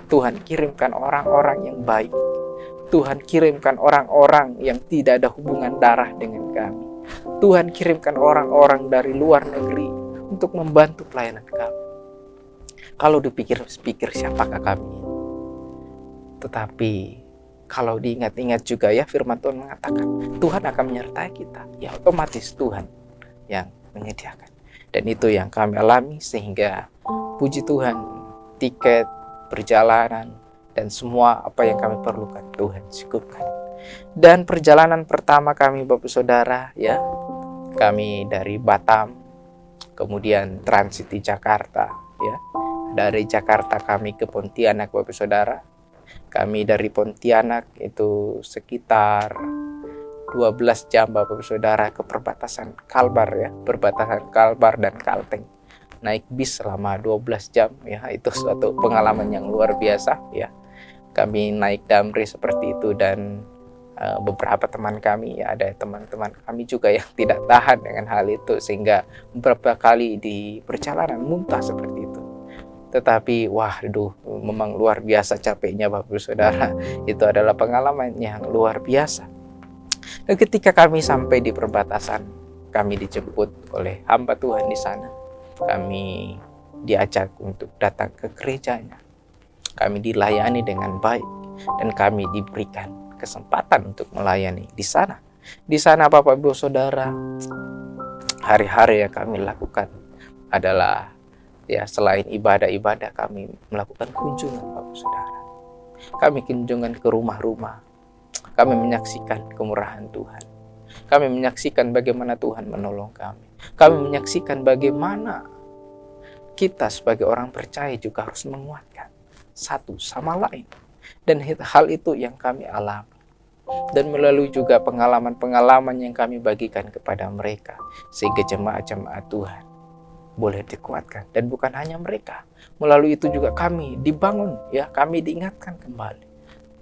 C: Tuhan kirimkan orang-orang yang baik. Tuhan kirimkan orang-orang yang tidak ada hubungan darah dengan kami. Tuhan kirimkan orang-orang dari luar negeri untuk membantu pelayanan kami. Kalau dipikir-pikir siapakah kami? Tetapi kalau diingat-ingat juga ya, firman Tuhan mengatakan Tuhan akan menyertai kita. Ya otomatis Tuhan yang menyediakan. Dan itu yang kami alami, sehingga puji Tuhan, tiket, perjalanan, dan semua apa yang kami perlukan Tuhan cukupkan. Dan perjalanan pertama kami Bapak Saudara, ya, kami dari Batam, kemudian transit di Jakarta, ya. Dari Jakarta kami ke Pontianak Bapak Saudara. Kami dari Pontianak itu sekitar 12 jam Bapak Saudara ke perbatasan Kalbar, ya, perbatasan Kalbar dan Kalteng. Naik bis selama 12 jam, ya, itu suatu pengalaman yang luar biasa, ya. Kami naik damri seperti itu, dan beberapa teman kami, ya, ada teman-teman kami juga yang tidak tahan dengan hal itu, sehingga beberapa kali di perjalanan muntah seperti itu. Tetapi waduh, memang luar biasa capeknya Bapak Saudara. Itu adalah pengalaman yang luar biasa. Dan ketika kami sampai di perbatasan, kami dijemput oleh hamba Tuhan di sana. Kami diajak untuk datang ke gerejanya. Kami dilayani dengan baik, dan kami diberikan kesempatan untuk melayani di sana. Di sana Bapak Ibu Saudara, hari-hari yang kami lakukan adalah, ya, selain ibadah-ibadah, kami melakukan kunjungan Bapak Saudara. Kami kunjungan ke rumah-rumah. Kami menyaksikan kemurahan Tuhan. Kami menyaksikan bagaimana Tuhan menolong kami. Kami menyaksikan bagaimana kita sebagai orang percaya juga harus menguatkan satu sama lain. Dan hal itu yang kami alami. Dan melalui juga pengalaman-pengalaman yang kami bagikan kepada mereka, sehingga jemaat-jemaat Tuhan boleh dikuatkan. Dan bukan hanya mereka, melalui itu juga kami dibangun, ya, kami diingatkan kembali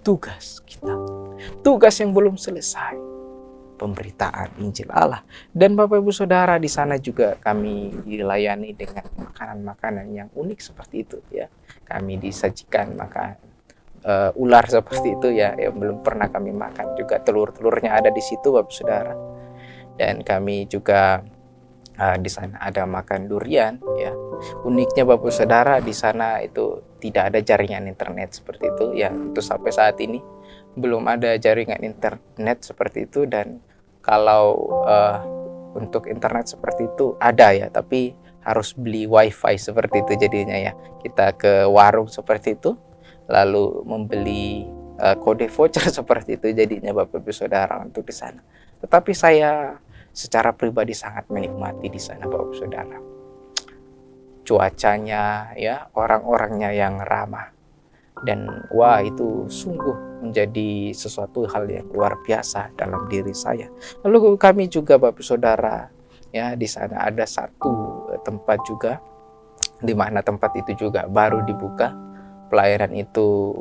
C: tugas kita, tugas yang belum selesai, pemberitaan Injil Allah. Dan Bapak Ibu Saudara, di sana juga kami dilayani dengan makanan-makanan yang unik seperti itu, ya. Kami disajikan makan ular seperti itu, ya, yang belum pernah kami makan. Juga telur-telurnya ada di situ Bapak Saudara. Dan kami juga di sana ada makan durian, ya. Uniknya Bapak Saudara, di sana itu tidak ada jaringan internet seperti itu, ya. Itu sampai saat ini belum ada jaringan internet seperti itu. Dan kalau untuk internet seperti itu ada, ya, tapi harus beli wifi seperti itu jadinya, ya. Kita ke warung seperti itu, lalu membeli kode voucher seperti itu jadinya Bapak Ibu Saudara untuk di sana. Tetapi saya secara pribadi sangat menikmati di sana Bapak Saudara. Cuacanya, ya, orang-orangnya yang ramah, dan wah, itu sungguh menjadi sesuatu hal yang luar biasa dalam diri saya. Lalu kami juga Bapak Saudara, ya, di sana ada satu tempat juga, di mana tempat itu juga baru dibuka, pelayanan itu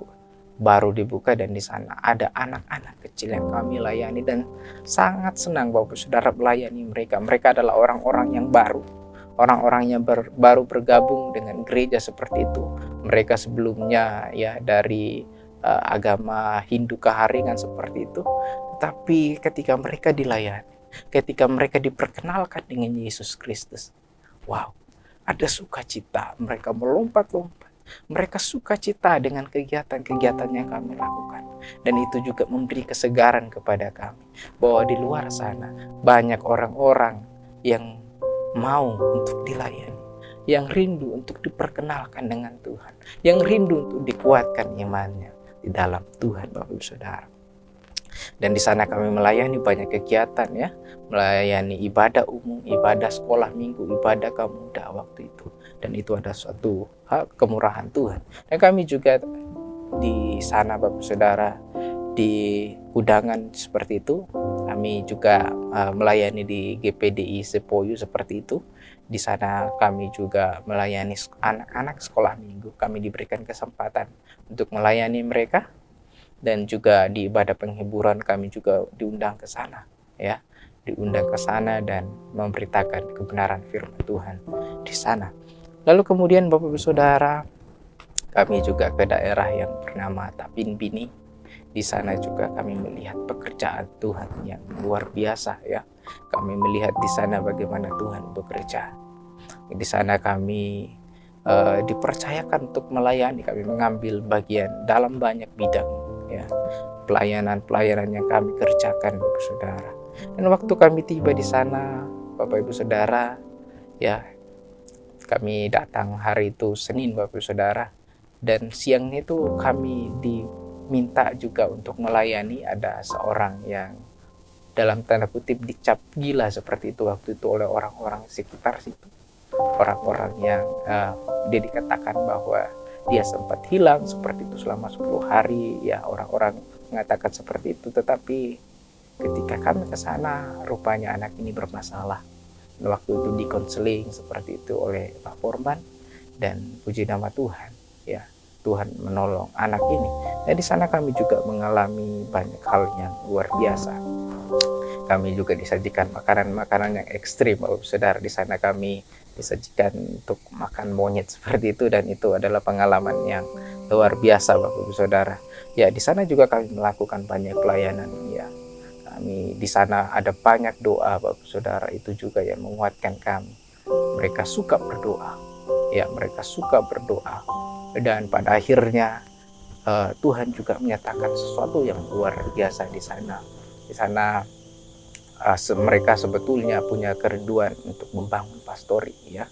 C: baru dibuka, dan di sana ada anak-anak kecil yang kami layani, dan sangat senang Bapak Saudara melayani mereka. Mereka adalah orang-orang yang baru, orang-orang yang baru bergabung dengan gereja seperti itu. Mereka sebelumnya, ya, dari agama Hindu keharingan seperti itu. Tetapi ketika mereka dilayani, ketika mereka diperkenalkan dengan Yesus Kristus, wow, ada sukacita. Mereka melompat-lompat. Mereka sukacita dengan kegiatan-kegiatan yang kami lakukan. Dan itu juga memberi kesegaran kepada kami, bahwa di luar sana banyak orang-orang yang mau untuk dilayani, yang rindu untuk diperkenalkan dengan Tuhan, yang rindu untuk dikuatkan imannya di dalam Tuhan Bapak Ibu Saudara. Dan di sana kami melayani banyak kegiatan, ya, melayani ibadah umum, ibadah sekolah minggu, ibadah kaum muda waktu itu. dan itu ada suatu hal kemurahan Tuhan. Dan kami juga di sana Bapak Saudara, di undangan seperti itu, kami juga melayani di GPDI Sepoyu seperti itu. Di sana kami juga melayani anak-anak sekolah minggu. Kami diberikan kesempatan untuk melayani mereka, dan juga di ibadah penghiburan kami juga diundang ke sana, ya, diundang ke sana dan memberitakan kebenaran firman Tuhan di sana. Lalu kemudian Bapak Ibu Saudara, kami juga ke daerah yang bernama Tapinbini. Di sana juga kami melihat pekerjaan Tuhan yang luar biasa, ya. Kami melihat di sana bagaimana Tuhan bekerja. Di sana kami dipercayakan untuk melayani. Kami mengambil bagian dalam banyak bidang, ya, pelayanan yang kami kerjakan, Bapak Saudara. Dan waktu kami tiba di sana, Bapak Ibu Saudara, ya, kami datang hari itu Senin, Bapak Ibu Saudara, dan siang itu kami diminta juga untuk melayani. Ada seorang yang dalam tanda kutip dicap gila seperti itu waktu itu oleh orang-orang sekitar situ, orang-orang yang dia dikatakan bahwa dia sempat hilang seperti itu selama 10 hari, ya, orang-orang mengatakan seperti itu. Tetapi ketika kami ke sana, rupanya anak ini bermasalah. Waktu itu dikonseling seperti itu oleh Pak Forman, dan puji nama Tuhan, ya, Tuhan menolong anak ini. Dan di sana kami juga mengalami banyak hal yang luar biasa. Kami juga disajikan makanan-makanan yang ekstrim, Bapak Saudara. Di sana kami disajikan untuk makan monyet seperti itu, dan itu adalah pengalaman yang luar biasa, Bapak Saudara. Ya, di sana juga kami melakukan banyak pelayanan, ya. Kami di sana ada banyak doa, Bapak Saudara, itu juga yang menguatkan kami. Mereka suka berdoa, ya, mereka suka berdoa, dan pada akhirnya Tuhan juga menyatakan sesuatu yang luar biasa di sana. Di sana mereka sebetulnya punya kerinduan untuk membangun pastori, ya,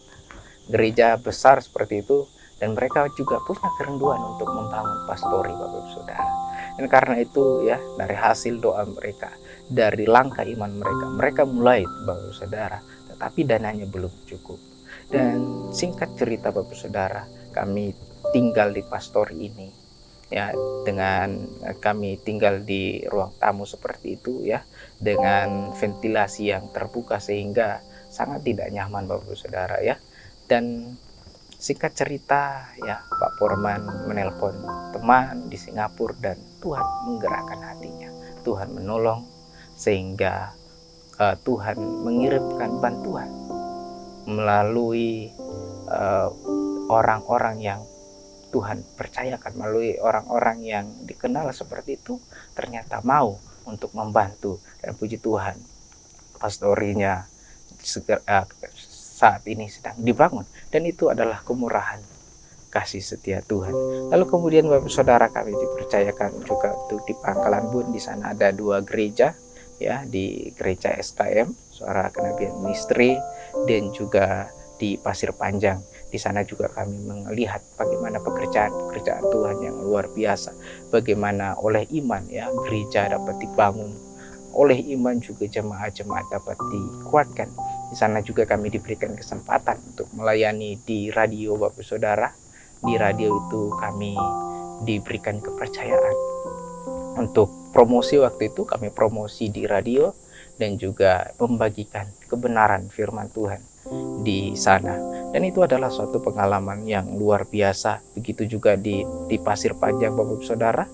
C: gereja besar seperti itu, dan mereka juga punya kerinduan untuk membangun pastori, Bapak Saudara. Dan karena itu, ya, dari hasil doa mereka, dari langkah iman mereka mulai, Bapak Saudara, tetapi dananya belum cukup. Dan singkat cerita, Bapak Saudara, kami tinggal di pastori ini, ya, dengan kami tinggal di ruang tamu seperti itu, ya, dengan ventilasi yang terbuka sehingga sangat tidak nyaman, Bapak Saudara, ya. Dan singkat cerita, ya, Pak Forman menelpon teman di Singapura, dan Tuhan menggerakkan hatinya. Tuhan menolong sehingga Tuhan mengirimkan bantuan melalui orang-orang yang Tuhan percayakan, melalui orang-orang yang dikenal seperti itu, ternyata mau untuk membantu. Dan puji Tuhan, pastorinya saat ini sedang dibangun, dan itu adalah kemurahan kasih setia Tuhan. Lalu kemudian Bapak Saudara, kami dipercayakan juga untuk di Pangkalan Bun. Di sana ada 2 gereja, ya, di gereja SKM Suara Kenabian Ministry, dan juga di Pasir Panjang. Di sana juga kami melihat bagaimana pekerjaan Tuhan yang luar biasa. Bagaimana oleh iman, ya, gereja dapat dibangun. Oleh iman juga jemaat-jemaat dapat dikuatkan. Di sana juga kami diberikan kesempatan untuk melayani di radio, Bapak Saudara. Di radio itu kami diberikan kepercayaan untuk promosi. Waktu itu kami promosi di radio dan juga membagikan kebenaran firman Tuhan di sana. Dan itu adalah suatu pengalaman yang luar biasa. Begitu juga di Pasir Panjang, Bapak Saudara,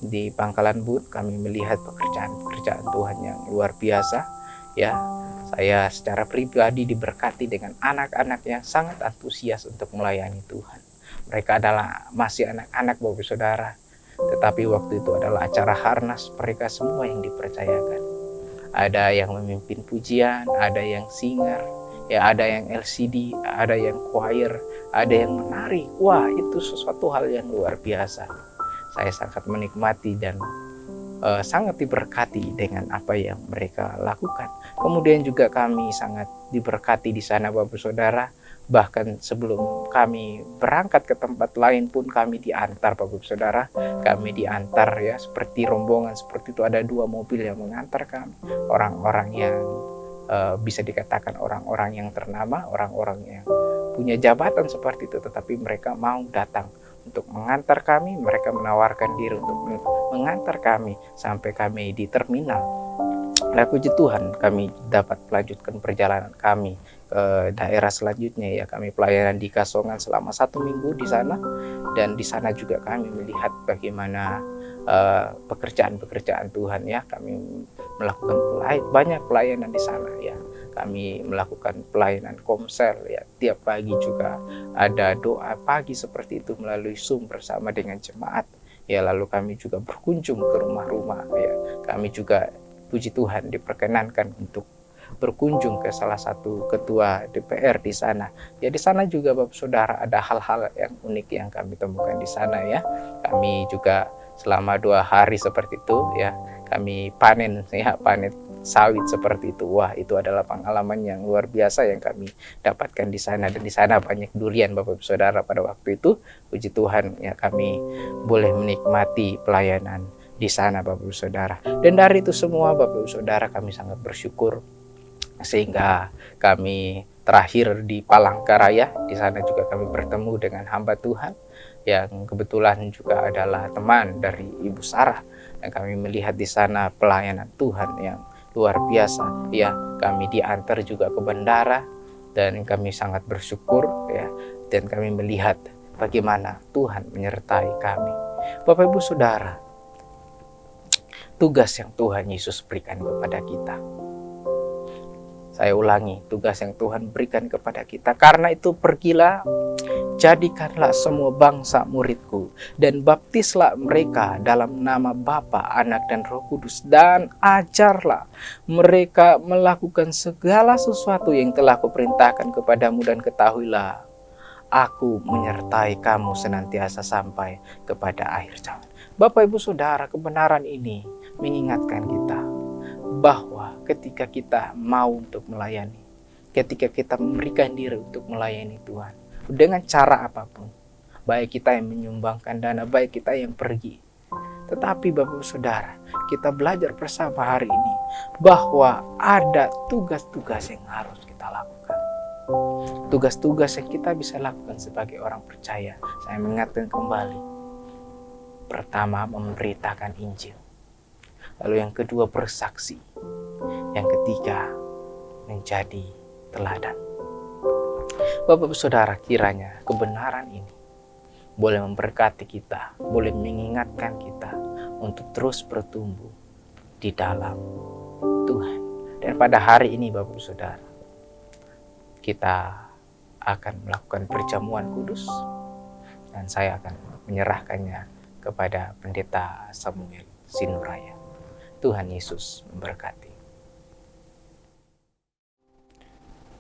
C: di Pangkalan Bun, kami melihat pekerjaan Tuhan yang luar biasa, ya. Saya secara pribadi diberkati dengan anak-anak yang sangat antusias untuk melayani Tuhan. Mereka adalah masih anak-anak, Bapak Saudara, tetapi waktu itu adalah acara harnas, mereka semua yang dipercayakan. Ada yang memimpin pujian, ada yang singer, ya, ada yang LCD, ada yang choir, ada yang menari. Wah, itu sesuatu hal yang luar biasa. Saya sangat menikmati dan sangat diberkati dengan apa yang mereka lakukan. Kemudian juga kami sangat diberkati di sana, Bapak Saudara. Bahkan sebelum kami berangkat ke tempat lain pun kami diantar, Bapak Saudara. Kami diantar, ya, seperti rombongan seperti itu. Ada 2 mobil yang mengantar kami. Orang-orang yang bisa dikatakan orang-orang yang ternama, orang-orang yang punya jabatan seperti itu, tetapi mereka mau datang untuk mengantar kami. Mereka menawarkan diri untuk mengantar kami sampai kami di terminal. Nah, puji Tuhan, kami dapat melanjutkan perjalanan kami ke daerah selanjutnya ya. Kami pelayanan di Kasongan selama 1 minggu di sana, dan di sana juga kami melihat bagaimana pekerjaan-pekerjaan Tuhan ya. Kami melakukan banyak pelayanan di sana ya. Kami melakukan pelayanan komsel ya. Tiap pagi juga ada doa pagi seperti itu melalui Zoom bersama dengan jemaat ya. Lalu kami juga berkunjung ke rumah-rumah ya. Kami juga puji Tuhan diperkenankan untuk berkunjung ke salah satu ketua DPR di sana. Ya, di sana juga Bapak Saudara ada hal-hal yang unik yang kami temukan di sana ya. Kami juga selama 2 hari seperti itu ya, kami panen sawit seperti itu. Wah, itu adalah pengalaman yang luar biasa yang kami dapatkan di sana. Dan di sana banyak durian Bapak Saudara pada waktu itu. Puji Tuhan ya, kami boleh menikmati pelayanan di sana Bapak Saudara. Dan dari itu semua Bapak Saudara, kami sangat bersyukur sehingga kami terakhir di Palangkaraya. Di sana juga kami bertemu dengan hamba Tuhan yang kebetulan juga adalah teman dari Ibu Sarah, dan kami melihat di sana pelayanan Tuhan yang luar biasa ya. Kami diantar juga ke bandara dan kami sangat bersyukur ya, dan kami melihat bagaimana Tuhan menyertai kami. Bapak Ibu Saudara, tugas yang Tuhan Yesus berikan kepada kita, saya ulangi, tugas yang Tuhan berikan kepada kita. Karena itu pergilah, jadikanlah semua bangsa muridku, dan baptislah mereka dalam nama Bapa, Anak, dan Roh Kudus, dan ajarlah mereka melakukan segala sesuatu yang telah kuperintahkan kepadamu, dan ketahuilah, aku menyertai kamu senantiasa sampai kepada akhir zaman. Bapak Ibu Saudara, kebenaran ini mengingatkan kita bahwa ketika kita mau untuk melayani, ketika kita memberikan diri untuk melayani Tuhan dengan cara apapun, baik kita yang menyumbangkan dana, baik kita yang pergi, tetapi Bapak Saudara, kita belajar bersama hari ini bahwa ada tugas-tugas yang harus kita lakukan. Tugas-tugas yang kita bisa lakukan sebagai orang percaya. Saya mengingatkan kembali, pertama, memberitakan Injil. Lalu yang kedua, bersaksi. Yang ketiga, menjadi teladan. Bapak Saudara, kiranya kebenaran ini boleh memberkati kita, boleh mengingatkan kita untuk terus bertumbuh di dalam Tuhan. Dan pada hari ini Bapak Saudara, kita akan melakukan perjamuan kudus, dan saya akan menyerahkannya kepada Pendeta Samuel Sinuraya. Tuhan Yesus memberkati.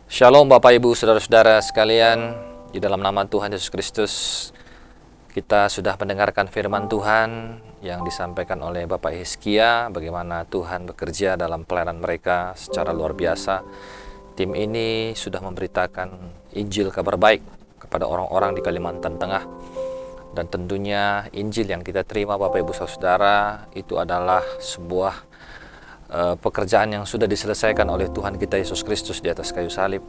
D: Shalom Bapak Ibu Saudara-saudara sekalian, di dalam nama Tuhan Yesus Kristus, kita sudah mendengarkan firman Tuhan yang disampaikan oleh Bapak Hizkia, bagaimana Tuhan bekerja dalam pelayanan mereka secara luar biasa. Tim ini sudah memberitakan Injil kabar baik kepada orang-orang di Kalimantan Tengah. Dan tentunya Injil yang kita terima Bapak Ibu Saudara itu adalah sebuah pekerjaan yang sudah diselesaikan oleh Tuhan kita Yesus Kristus di atas kayu salib.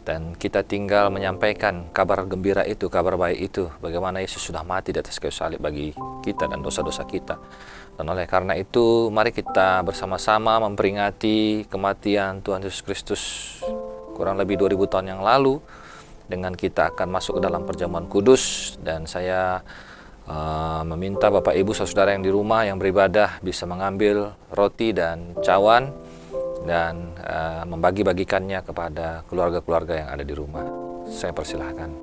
D: Dan kita tinggal menyampaikan kabar gembira itu, kabar baik itu, bagaimana Yesus sudah mati di atas kayu salib bagi kita dan dosa-dosa kita. Dan oleh karena itu, mari kita bersama-sama memperingati kematian Tuhan Yesus Kristus kurang lebih 2000 tahun yang lalu, dengan kita akan masuk ke dalam perjamuan kudus. Dan saya meminta Bapak Ibu Saudara yang di rumah yang beribadah bisa mengambil roti dan cawan dan membagi-bagikannya kepada keluarga-keluarga yang ada di rumah. Saya persilahkan.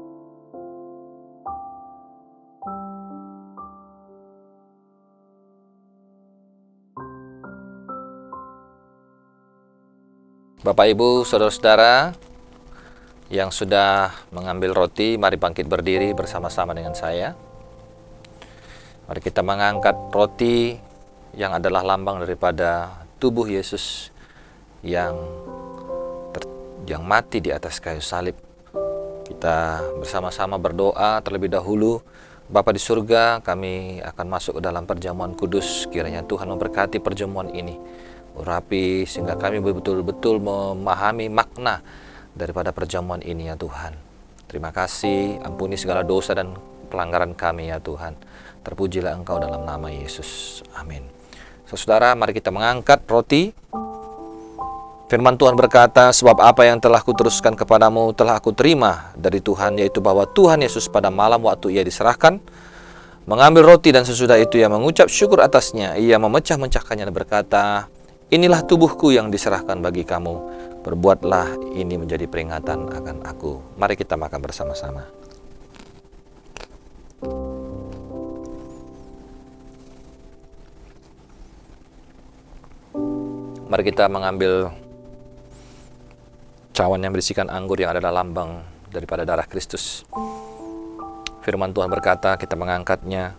D: Bapak Ibu Saudara-saudara yang sudah mengambil roti, mari bangkit berdiri bersama-sama dengan saya. Mari kita mengangkat roti yang adalah lambang daripada tubuh Yesus yang mati di atas kayu salib. Kita bersama-sama berdoa terlebih dahulu. Bapa di surga, kami akan masuk ke dalam perjamuan kudus. Kiranya Tuhan memberkati perjamuan ini, urapi sehingga kami betul-betul memahami makna daripada perjamuan ini ya Tuhan. Terima kasih, ampuni segala dosa dan pelanggaran kami ya Tuhan. Terpujilah Engkau dalam nama Yesus. Amin. Saudara, mari kita mengangkat roti. Firman Tuhan berkata, sebab apa yang telah kuteruskan kepadamu telah aku terima dari Tuhan, yaitu bahwa Tuhan Yesus pada malam waktu ia diserahkan, mengambil roti dan sesudah itu ia mengucap syukur atasnya, ia memecah-mecahkannya dan berkata, inilah tubuhku yang diserahkan bagi kamu. Berbuatlah ini menjadi peringatan akan aku. Mari kita makan bersama-sama. Mari kita mengambil cawan yang berisikan anggur yang adalah lambang daripada darah Kristus. Firman Tuhan berkata, kita mengangkatnya.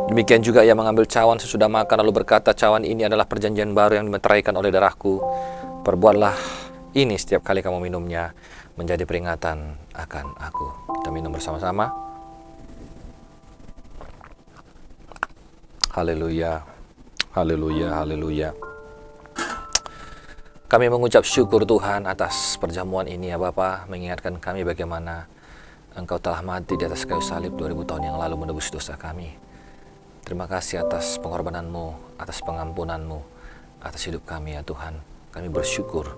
D: Demikian juga ia mengambil cawan sesudah makan lalu berkata, cawan ini adalah perjanjian baru yang dimeteraikan oleh darahku. Perbuatlah ini setiap kali kamu minumnya menjadi peringatan akan aku. Kita minum bersama-sama. Haleluya, haleluya, haleluya. Kami mengucap syukur Tuhan atas perjamuan ini ya Bapa, mengingatkan kami bagaimana Engkau telah mati di atas kayu salib 2000 tahun yang lalu menebus dosa kami. Terima kasih atas pengorbanan-Mu, atas pengampunan-Mu, atas hidup kami ya Tuhan. Kami bersyukur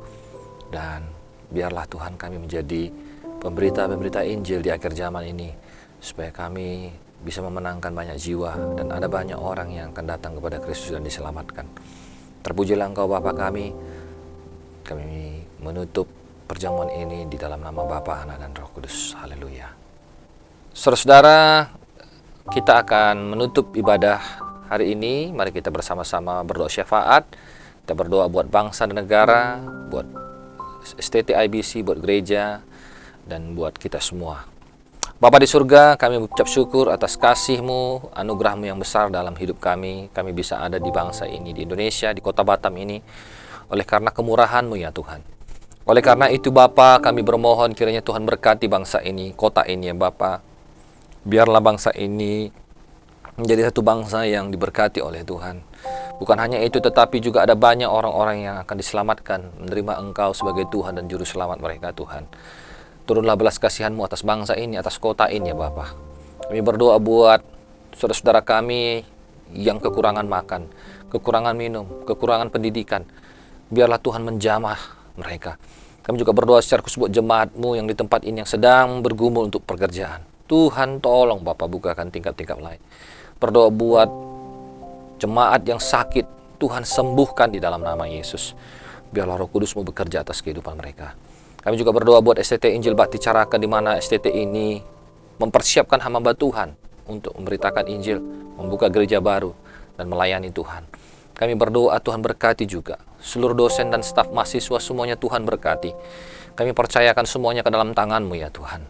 D: dan biarlah Tuhan kami menjadi pemberita-pemberita Injil di akhir zaman ini, supaya kami bisa memenangkan banyak jiwa dan ada banyak orang yang akan datang kepada Kristus dan diselamatkan. Terpujilah Engkau Bapa kami. Kami menutup perjamuan ini di dalam nama Bapa, Anak dan Roh Kudus. Haleluya. Saudara-saudara, kita akan menutup ibadah hari ini. Mari kita bersama-sama berdoa syafaat. Kita berdoa buat bangsa dan negara, buat STT IBC, buat gereja, dan buat kita semua. Bapa di surga, kami mengucap syukur atas kasih-Mu, anugerah-Mu yang besar dalam hidup kami. Kami bisa ada di bangsa ini, di Indonesia, di kota Batam ini, oleh karena kemurahan-Mu ya Tuhan. Oleh karena itu Bapa, kami bermohon kiranya Tuhan berkati bangsa ini, kota ini ya Bapa. Biarlah bangsa ini menjadi satu bangsa yang diberkati oleh Tuhan. Bukan hanya itu, tetapi juga ada banyak orang-orang yang akan diselamatkan, menerima Engkau sebagai Tuhan dan Juru Selamat mereka Tuhan. Turunlah belas kasihan-Mu atas bangsa ini, atas kota ini ya Bapa. Kami berdoa buat saudara-saudara kami yang kekurangan makan, kekurangan minum, kekurangan pendidikan. Biarlah Tuhan menjamah mereka. Kami juga berdoa secara khusus buat jemaat-Mu yang di tempat ini yang sedang bergumul untuk pekerjaan. Tuhan tolong Bapa bukakan tingkap-tingkap lain. Berdoa buat jemaat yang sakit, Tuhan sembuhkan di dalam nama Yesus. Biarlah Roh Kudus-Mu bekerja atas kehidupan mereka. Kami juga berdoa buat STT Injil Bakti Caraka, di mana STT ini mempersiapkan hamba Tuhan untuk memberitakan Injil, membuka gereja baru, dan melayani Tuhan. Kami berdoa Tuhan berkati juga seluruh dosen dan staf mahasiswa, semuanya Tuhan berkati. Kami percayakan semuanya ke dalam tangan-Mu ya Tuhan.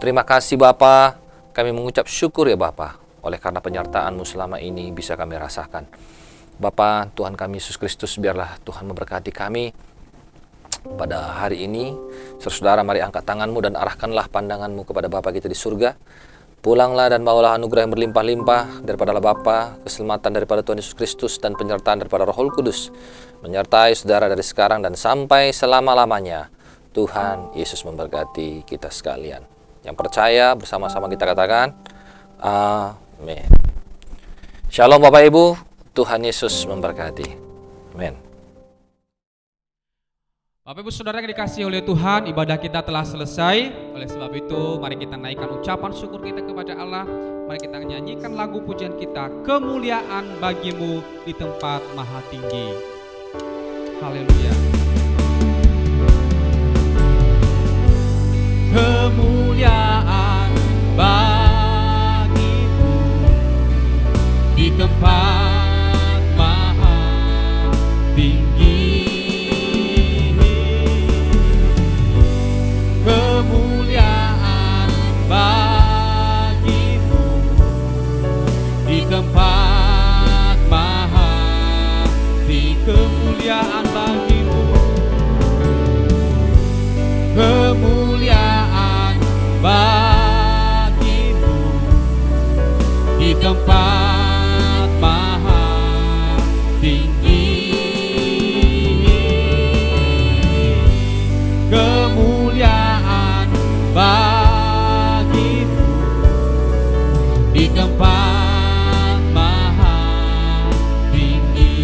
D: Terima kasih Bapa, kami mengucap syukur ya Bapa, oleh karena penyertaan-Mu selama ini bisa kami rasakan. Bapa, Tuhan kami Yesus Kristus, biarlah Tuhan memberkati kami pada hari ini. Saudara, mari angkat tangan-Mu dan arahkanlah pandangan-Mu kepada Bapa kita di surga. Pulanglah dan bawalah anugerah yang berlimpah-limpah daripada Allah Bapa, keselamatan daripada Tuhan Yesus Kristus, dan penyertaan daripada Roh Kudus menyertai saudara dari sekarang dan sampai selama-lamanya. Tuhan Yesus memberkati kita sekalian. Yang percaya bersama-sama kita katakan amin. Shalom Bapak Ibu, Tuhan Yesus memberkati. Amin.
A: Bapak Ibu Saudara yang dikasihi oleh Tuhan, ibadah kita telah selesai. Oleh sebab itu, mari kita naikkan ucapan syukur kita kepada Allah. Mari kita nyanyikan lagu pujian kita, kemuliaan bagimu di tempat maha tinggi. Haleluya. Kemuliaan bagimu di tempat maha tinggi. Kemuliaan bagimu di tempat maha tinggi. Kemuliaan bagimu, kemuliaan bagimu tempat maha tinggi,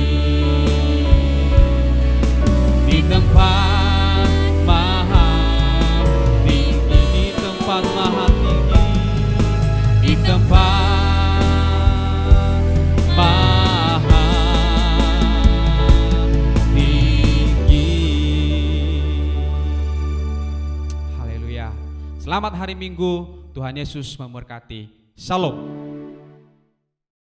A: di tempat maha tinggi, di tempat maha tinggi, di tempat maha tinggi. Haleluya. Selamat hari Minggu, Tuhan Yesus memberkati. Shalom.